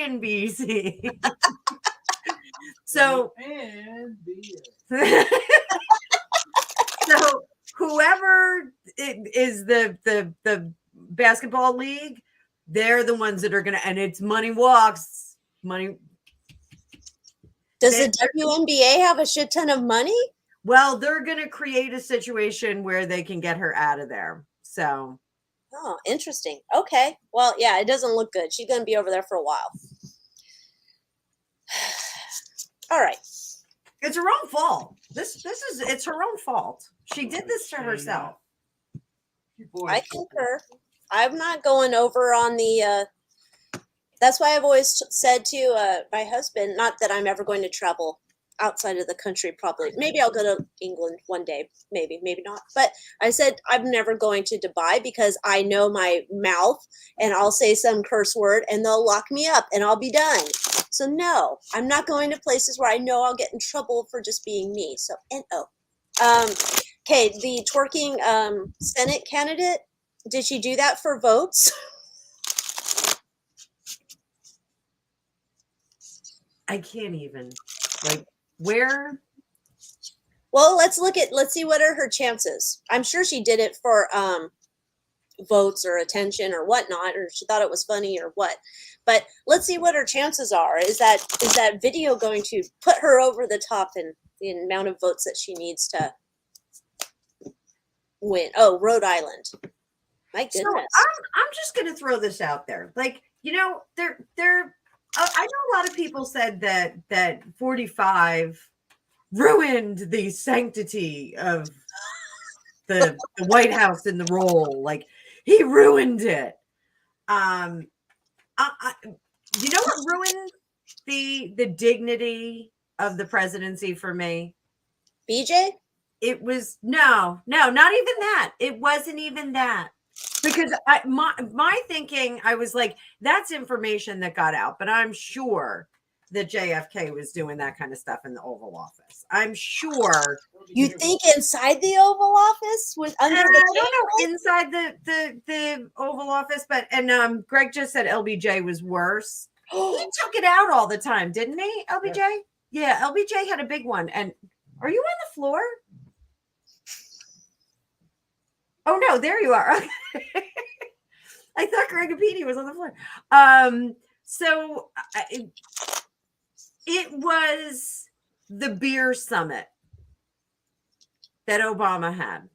WNBC. So whoever is the basketball league, they're the ones that are going to, and it's money walks, money. Does the WNBA have a shit ton of money? Well, they're going to create a situation where they can get her out of there. So. Oh, interesting. Okay. Well, yeah, it doesn't look good. She's going to be over there for a while. All right. It's her own fault. It's her own fault. She did this to herself. I concur. I'm not going over on the, that's why I've always said to my husband, not that I'm ever going to travel outside of the country, probably. Maybe I'll go to England one day. Maybe not. But I said I'm never going to Dubai because I know my mouth and I'll say some curse word and they'll lock me up and I'll be done. So no, I'm not going to places where I know I'll get in trouble for just being me. So no. Okay, the twerking Senate candidate, did she do that for votes? I can't even. Like, where? Well, let's see what are her chances. I'm sure she did it for votes or attention or whatnot, or she thought it was funny or what. But let's see what her chances are. Is that video going to put her over the top in the amount of votes that she needs to win? Oh, Rhode Island. My goodness. So I'm just going to throw this out there. Like, I know a lot of people said that 45 ruined the sanctity of the White House in the role. Like, he ruined it. You know what ruined the dignity of the presidency for me? BJ? It was no, not even that. It wasn't even that. Because my thinking, I was like, that's information that got out, but I'm sure that JFK was doing that kind of stuff in the Oval Office. I'm sure. You think inside the Oval Office was under the I don't know inside the Oval Office, but Greg just said LBJ was worse. He took it out all the time, didn't he? LBJ? Yeah, LBJ had a big one. And are you on the floor? Oh no, there you are. I thought Gregapini was on the floor. So it was the beer summit that Obama had.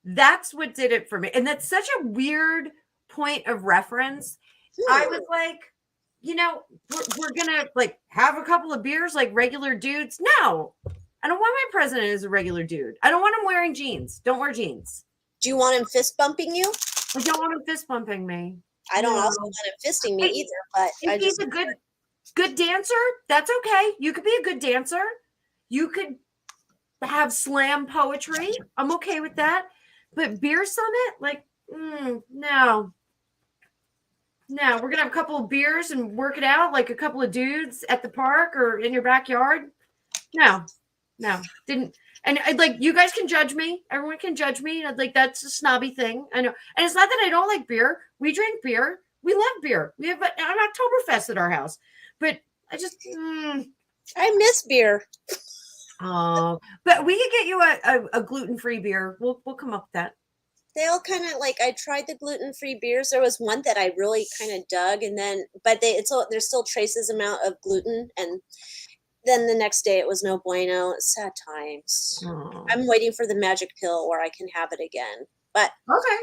That's what did it for me. And that's such a weird point of reference. I was like, we're gonna like have a couple of beers like regular dudes. No, I don't want my president as a regular dude. I don't want him wearing jeans. Don't wear jeans. Do you want him fist bumping you? I don't want him fist bumping me. I don't also want him fisting me either, but if he's a good dancer, that's okay. You could be a good dancer. You could have slam poetry. I'm okay with that. But beer summit, like, no. No, we're gonna have a couple of beers and work it out like a couple of dudes at the park or in your backyard. No, didn't. And like, you guys can judge me. Everyone can judge me. Like, that's a snobby thing. I know. And it's not that I don't like beer. We drink beer. We love beer. We have an Oktoberfest at our house. But I just, I miss beer. Oh, but we could get you a gluten-free beer. We'll come up with that. They all kind of like, I tried the gluten-free beers. There was one that I really kind of dug, and then, but there's still traces amount of gluten, and then the next day it was no bueno. It's sad times. Oh. I'm waiting for the magic pill where I can have it again. But okay.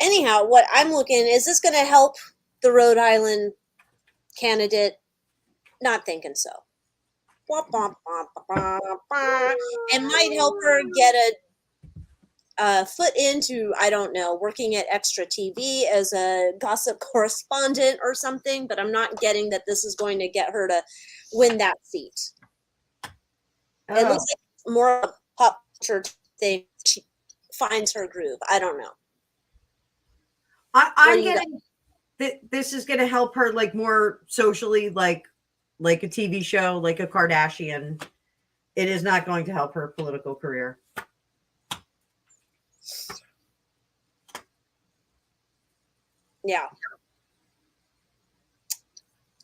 Anyhow, what I'm looking, is this going to help the Rhode Island candidate? Not thinking so. It might help her get a foot into, I don't know, working at Extra TV as a gossip correspondent or something, but I'm not getting that this is going to get her to win that seat. Oh. It looks like more of a pop culture thing. She finds her groove. I don't know. I'm getting that this is going to help her like more socially, like a TV show, like a Kardashian. It is not going to help her political career. Yeah.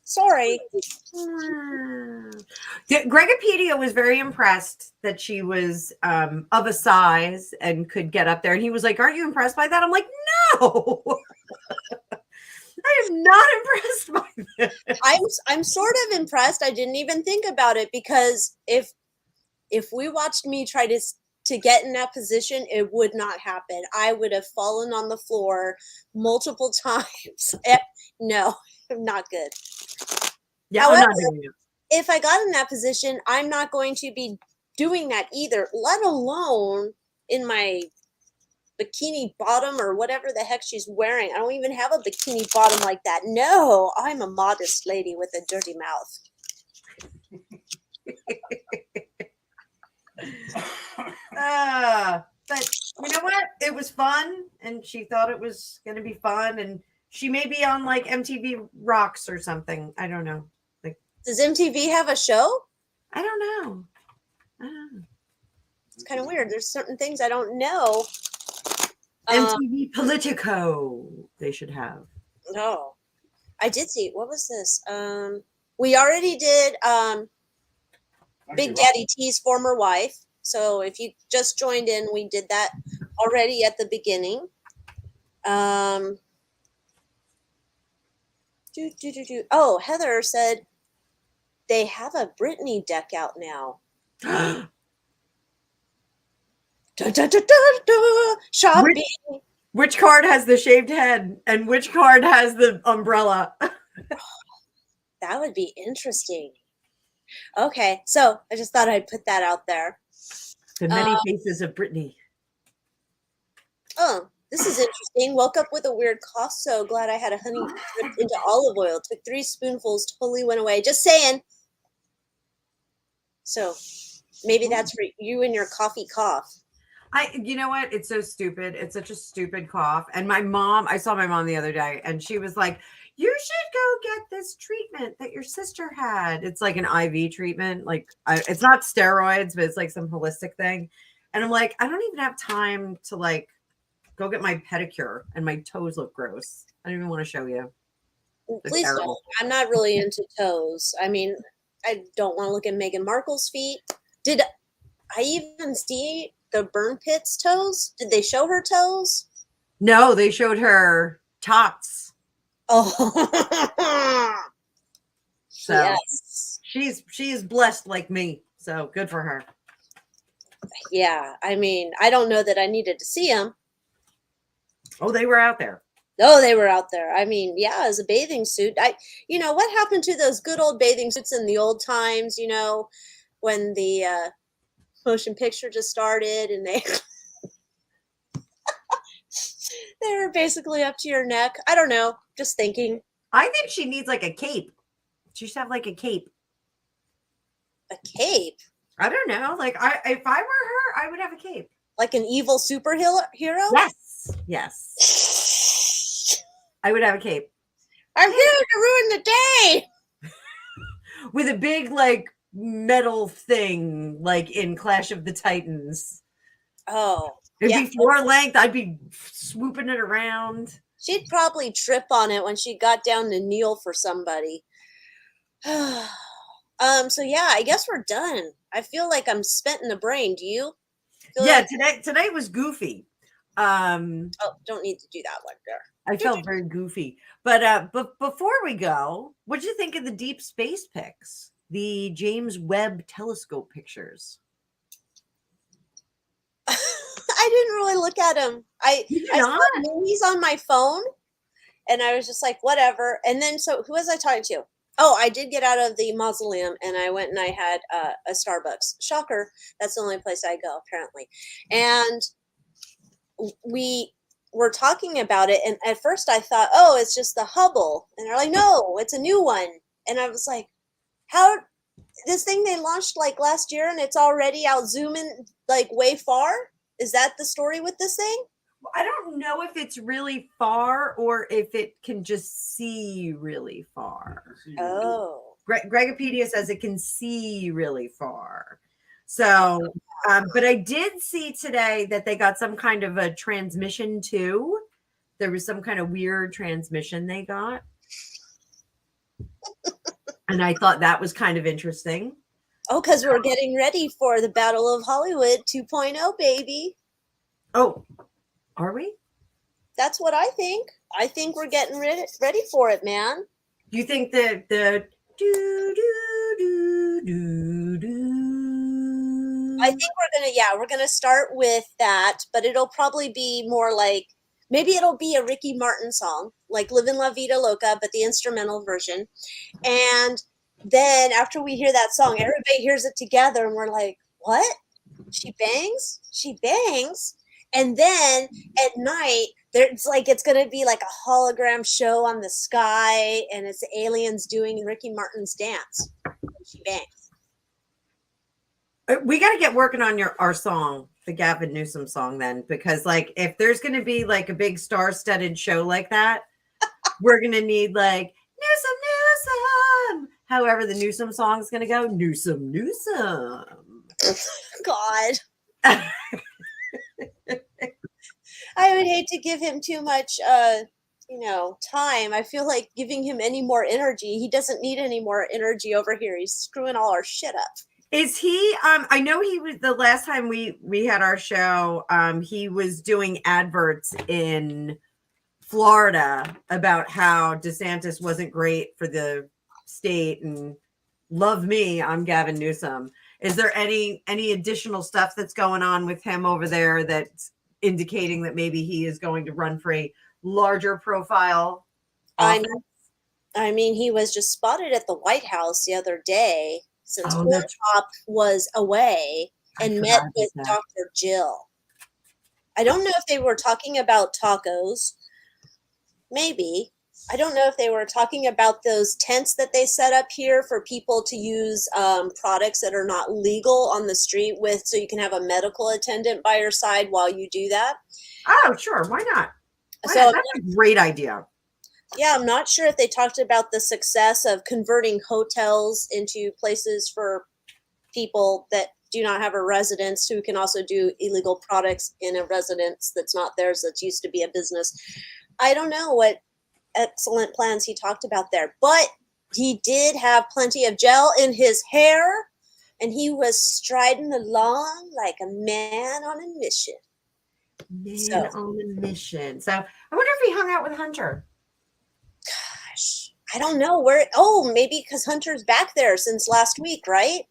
Sorry. Gregopedia was very impressed that she was of a size and could get up there. And he was like, aren't you impressed by that? I'm like, no. I am not impressed by this. I'm sort of impressed. I didn't even think about it, because if we watched me try to get in that position, it would not happen. I would have fallen on the floor multiple times. No, not good. Yeah, however, if I got in that position, I'm not going to be doing that either, let alone in my bikini bottom or whatever the heck she's wearing. I don't even have a bikini bottom like that. No, I'm a modest lady with a dirty mouth. But you know what? It was fun, and she thought it was going to be fun, and she may be on like MTV Rocks or something. I don't know. Like, does MTV have a show? I don't know. It's kind of weird. There's certain things I don't know. MTV Politico, they should have. No, I did see. What was this? We already did Big Daddy T's former wife. So if you just joined in, we did that already at the beginning. Oh, Heather said they have a Britney deck out now. Shopping. Which card has the shaved head and which card has the umbrella? That would be interesting. Okay, so I just thought I'd put that out there. The many faces of Britney. Oh, this is interesting. Woke up with a weird cough. So glad I had a honey drip into olive oil. Took 3 spoonfuls, totally went away. Just saying. So maybe that's for you and your coffee cough. You know what? It's so stupid. It's such a stupid cough. And I saw my mom the other day, and she was like, you should go get this treatment that your sister had. It's like an IV treatment. Like, it's not steroids, but it's like some holistic thing. And I'm like, I don't even have time to like go get my pedicure, and my toes look gross. I don't even want to show you. Please don't. I'm not really into toes. I mean, I don't want to look at Meghan Markle's feet. Did I even see the burn pit's toes? Did they show her toes? No, they showed her tots. Oh, So yes. she's blessed like me. So good for her. Yeah. I mean, I don't know that I needed to see them. Oh, they were out there. Oh, they were out there. I mean, yeah, as a bathing suit. What happened to those good old bathing suits in the old times, when the motion picture just started and they they were basically up to your neck. I don't know, just thinking. I think she needs like a cape. She should have like a cape. A cape? I don't know. Like if I were her, I would have a cape. Like an evil superhero? Yes. Yes. I would have a cape. I'm here to ruin the day. With a big like metal thing like in Clash of the Titans. Oh. It'd yeah. be floor length. I'd be swooping it around. She'd probably trip on it when she got down to kneel for somebody. So yeah, I guess we're done. I feel like I'm spent in the brain. Do you? Yeah, today was goofy. Oh, don't need to do that one there. I felt very goofy. But before we go, what'd you think of the deep space pics? The James Webb telescope pictures. I didn't really look at him. I saw movies on my phone and I was just like, whatever. And then, so who was I talking to? Oh, I did get out of the mausoleum and I went and I had a Starbucks. Shocker. That's the only place I go, apparently. And we were talking about it. And at first I thought, oh, it's just the Hubble. And they're like, no, it's a new one. And I was like, how this thing they launched like last year and it's already out zooming like way far? Is that the story with this thing? I don't know if it's really far or if it can just see really far. Oh. Gregopedia says it can see really far. So, but I did see today that they got some kind of a transmission too. There was some kind of weird transmission they got. And I thought that was kind of interesting. Oh, because we're getting ready for the Battle of Hollywood 2.0, baby. Oh, are we? That's what I think. I think we're getting ready for it, man. Do you think that the do do do do do? I think we're gonna start with that, but it'll probably be more like, maybe it'll be a Ricky Martin song, like "Livin' La Vida Loca," but the instrumental version. And then after we hear that song, everybody hears it together, and we're like, "What? She bangs? She bangs?" And then at night, it's going to be like a hologram show on the sky, and it's aliens doing Ricky Martin's dance. She bangs. We got to get working on our song, the Gavin Newsom song, then, because like if there's going to be like a big star-studded show like that, we're going to need like Newsom. However, the Newsom song is going to go, Newsom. God. I would hate to give him too much, time. I feel like giving him any more energy. He doesn't need any more energy over here. He's screwing all our shit up. Is he? I know he was the last time we had our show. He was doing adverts in Florida about how DeSantis wasn't great for the state and love me. I'm Gavin Newsom. Is there any additional stuff that's going on with him over there that's indicating that maybe he is going to run for a larger profile office? I mean, he was just spotted at the White House the other day since Top was away and met with Dr. Jill. I don't know if they were talking about tacos. Maybe. I don't know if they were talking about those tents that they set up here for people to use products that are not legal on the street with, so you can have a medical attendant by your side while you do that. Oh, sure. Why not? That's a great idea. Yeah, I'm not sure if they talked about the success of converting hotels into places for people that do not have a residence who can also do illegal products in a residence that's not theirs, that used to be a business. I don't know what excellent plans he talked about there, but he did have plenty of gel in his hair and he was striding along like a man on a mission. Man on a mission. So I wonder if he hung out with Hunter. Gosh, I don't know where. Oh, maybe because Hunter's back there since last week, right?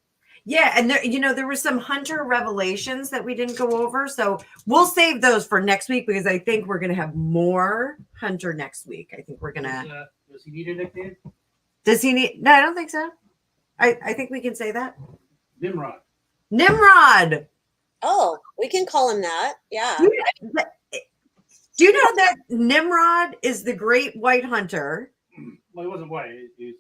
Yeah, and there were some Hunter revelations that we didn't go over, so we'll save those for next week because I think we're gonna have more Hunter next week. I think we're gonna. Does he need a nickname? Does he need? No, I don't think so. I think we can say that. Nimrod. Nimrod. Oh, we can call him that. Yeah. Do you know that Nimrod is the great white hunter? Well, he wasn't white. He's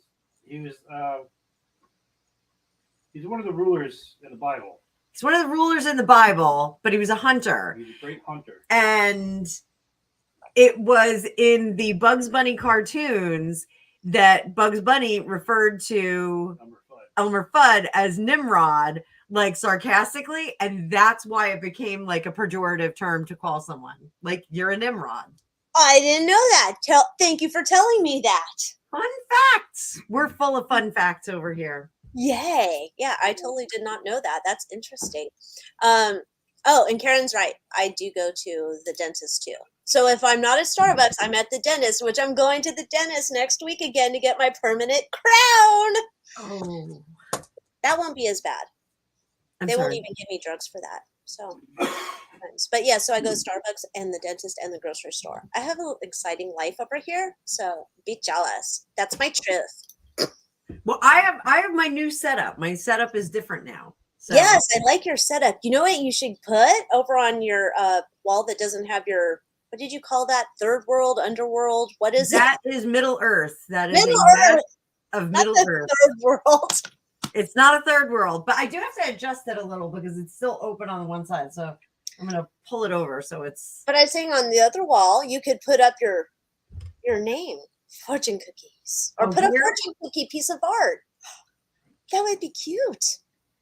one of the rulers in the Bible. He's one of the rulers in the Bible, but he was a hunter. He's a great hunter. And it was in the Bugs Bunny cartoons that Bugs Bunny referred to Elmer Fudd as Nimrod, like sarcastically, and that's why it became like a pejorative term to call someone like you're a Nimrod. I didn't know that. Thank you for telling me that. Fun facts. We're full of fun facts over here. Yay. Yeah, I totally did not know that. That's interesting. Oh, and Karen's right. I do go to the dentist too. So if I'm not at Starbucks, I'm at the dentist, which I'm going to the dentist next week again to get my permanent crown. Oh, that won't be as bad. They won't even give me drugs for that. So, but yeah, so I go to Starbucks and the dentist and the grocery store. I have an exciting life over here, so be jealous. That's my truth. Well, I have my new setup. My setup is different now. So. Yes, I like your setup. You know what you should put over on your wall that doesn't have your, what did you call that? Third world, underworld? What is that? That is Middle Earth. That is Middle Earth of Middle Earth. Third world. It's not a third world, but I do have to adjust it a little because it's still open on the one side. So I'm going to pull it over so it's. But I was saying on the other wall, you could put up your name, fortune cookies, or put a fortune cookie piece of art. That would be cute.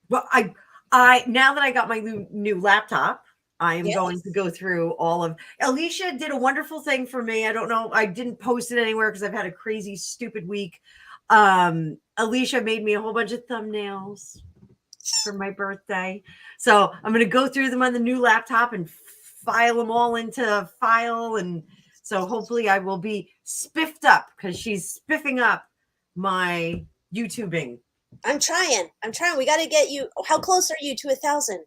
Well, I now that I got my new laptop, I am going to go through all of. Alycia did a wonderful thing for me. I don't know. I didn't post it anywhere because I've had a crazy, stupid week. Alycia made me a whole bunch of thumbnails for my birthday. So I'm going to go through them on the new laptop and file them all into a file. And so hopefully I will be spiffed up because she's spiffing up my YouTubing. I'm trying. We got to get you. How close are you to 1,000?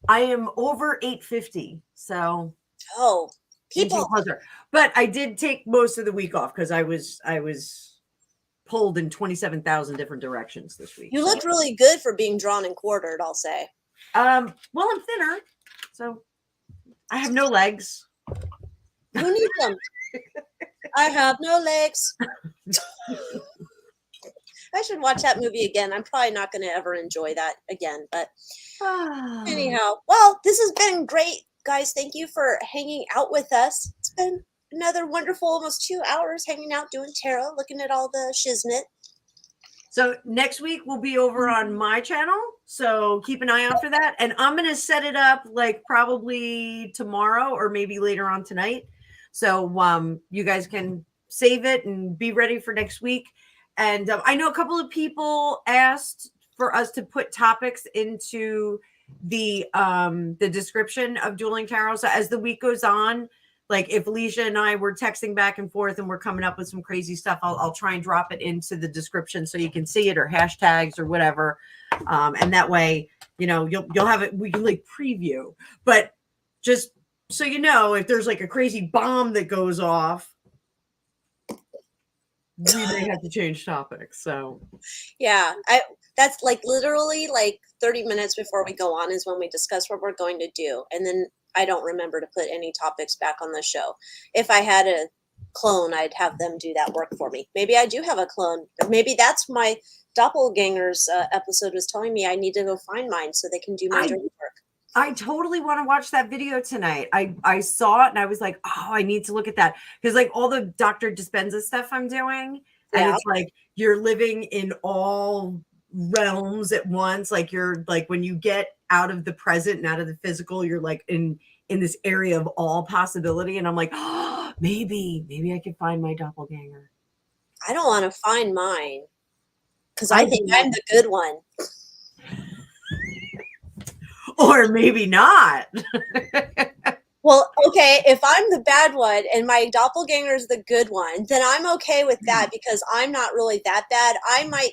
I am over 850. So people closer. But I did take most of the week off because I was pulled in 27,000 different directions this week. You looked really good for being drawn and quartered, I'll say. Well, I'm thinner, so I have no legs. Who needs them? I have no legs. I should watch that movie again. I'm probably not going to ever enjoy that again. But anyhow, well, this has been great, guys. Thank you for hanging out with us. It's been another wonderful almost 2 hours hanging out, doing tarot, looking at all the shiznit. So next week we'll be over on my channel. So keep an eye out for that. And I'm going to set it up like probably tomorrow or maybe later on tonight. So you guys can save it and be ready for next week. And I know a couple of people asked for us to put topics into the description of Dueling Tarot. So as the week goes on, like if Alycia and I were texting back and forth and we're coming up with some crazy stuff, I'll try and drop it into the description so you can see it or hashtags or whatever. And that way, you'll have it. We can like preview, but just so you know, if there's like a crazy bomb that goes off, we may have to change topics. So yeah, that's like literally like 30 minutes before we go on is when we discuss what we're going to do. And then I don't remember to put any topics back on the show. If I had a clone, I'd have them do that work for me. Maybe I do have a clone. Maybe that's my doppelgangers episode was telling me I need to go find mine so they can do my dirty work. I totally want to watch that video tonight. I saw it and I was like, oh, I need to look at that. Because like all the Dr. Dispenza stuff I'm doing, and it's like you're living in all realms at once. Like you're like when you get out of the present and out of the physical, you're like in this area of all possibility. And I'm like, oh, maybe I can find my doppelganger. I don't want to find mine because I think I'm the good one. Or maybe not. Well, Well, okay, if I'm the bad one and my doppelganger is the good one, then I'm okay with that because I'm not really that bad. I might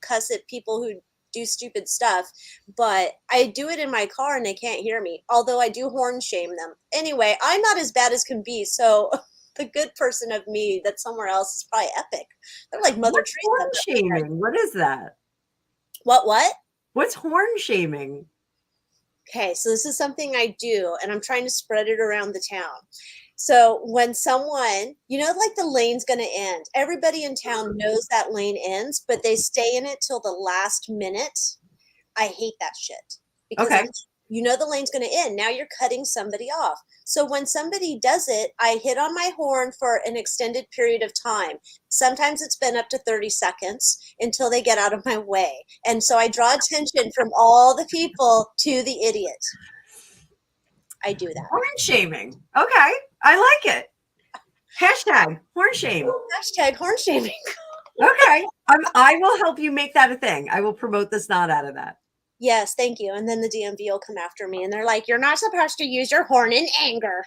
cuss at people who do stupid stuff, but I do it in my car and they can't hear me, although I do horn shame them. Anyway, I'm not as bad as can be, so the good person of me that's somewhere else is probably epic. They're like Mother What's Teresa. horn shaming? What is that? What? What's horn shaming? Okay, so this is something I do, and I'm trying to spread it around the town. So when someone, like the lane's going to end, everybody in town knows that lane ends, but they stay in it till the last minute. I hate that shit because Okay. the lane's going to end. Now you're cutting somebody off. So when somebody does it, I hit on my horn for an extended period of time. Sometimes it's been up to 30 seconds until they get out of my way. And so I draw attention from all the people to the idiot. I do that. Horn shaming. Okay. I like it. Hashtag horn shame. Hashtag horn shaming. Okay. I will help you make that a thing. I will promote the snot out of that. Yes, thank you. And then the DMV will come after me and they're like, you're not supposed to use your horn in anger.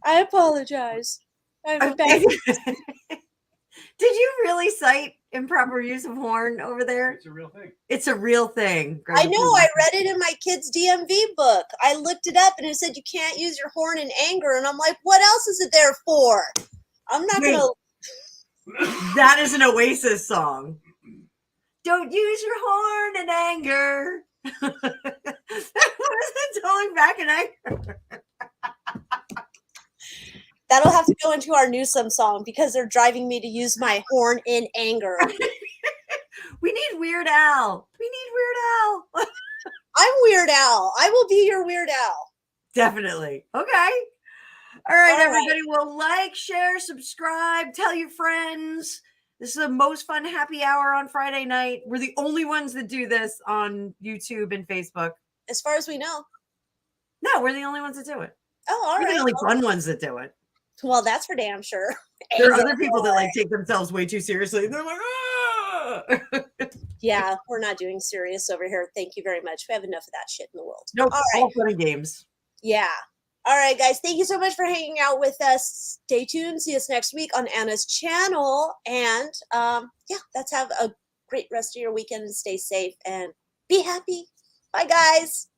I apologize. Did you really cite improper use of horn over there? It's a real thing. It's a real thing. I know. I read it in my kid's DMV book. I looked it up and it said you can't use your horn in anger. And I'm like, what else is it there for? I'm not going to. That is an Oasis song. Don't use your horn in anger. What is it totally back in anger? That'll have to go into our Newsome song because they're driving me to use my horn in anger. We need Weird Al. We need Weird Al. I'm Weird Al. I will be your Weird Al. Definitely. Okay. All right, everybody. Well, like, share, subscribe, tell your friends. This is the most fun happy hour on Friday night. We're the only ones that do this on YouTube and Facebook. As far as we know. No, we're the only ones that do it. Oh, all right. We're the only fun ones that do it. Well, that's for damn sure. There are other people that take themselves way too seriously. They're like, ah! Yeah, we're not doing serious over here. Thank you very much. We have enough of that shit in the world. Nope, all fun and games. Yeah. All right, guys. Thank you so much for hanging out with us. Stay tuned. See us next week on Anna's channel. And let's have a great rest of your weekend and stay safe and be happy. Bye, guys.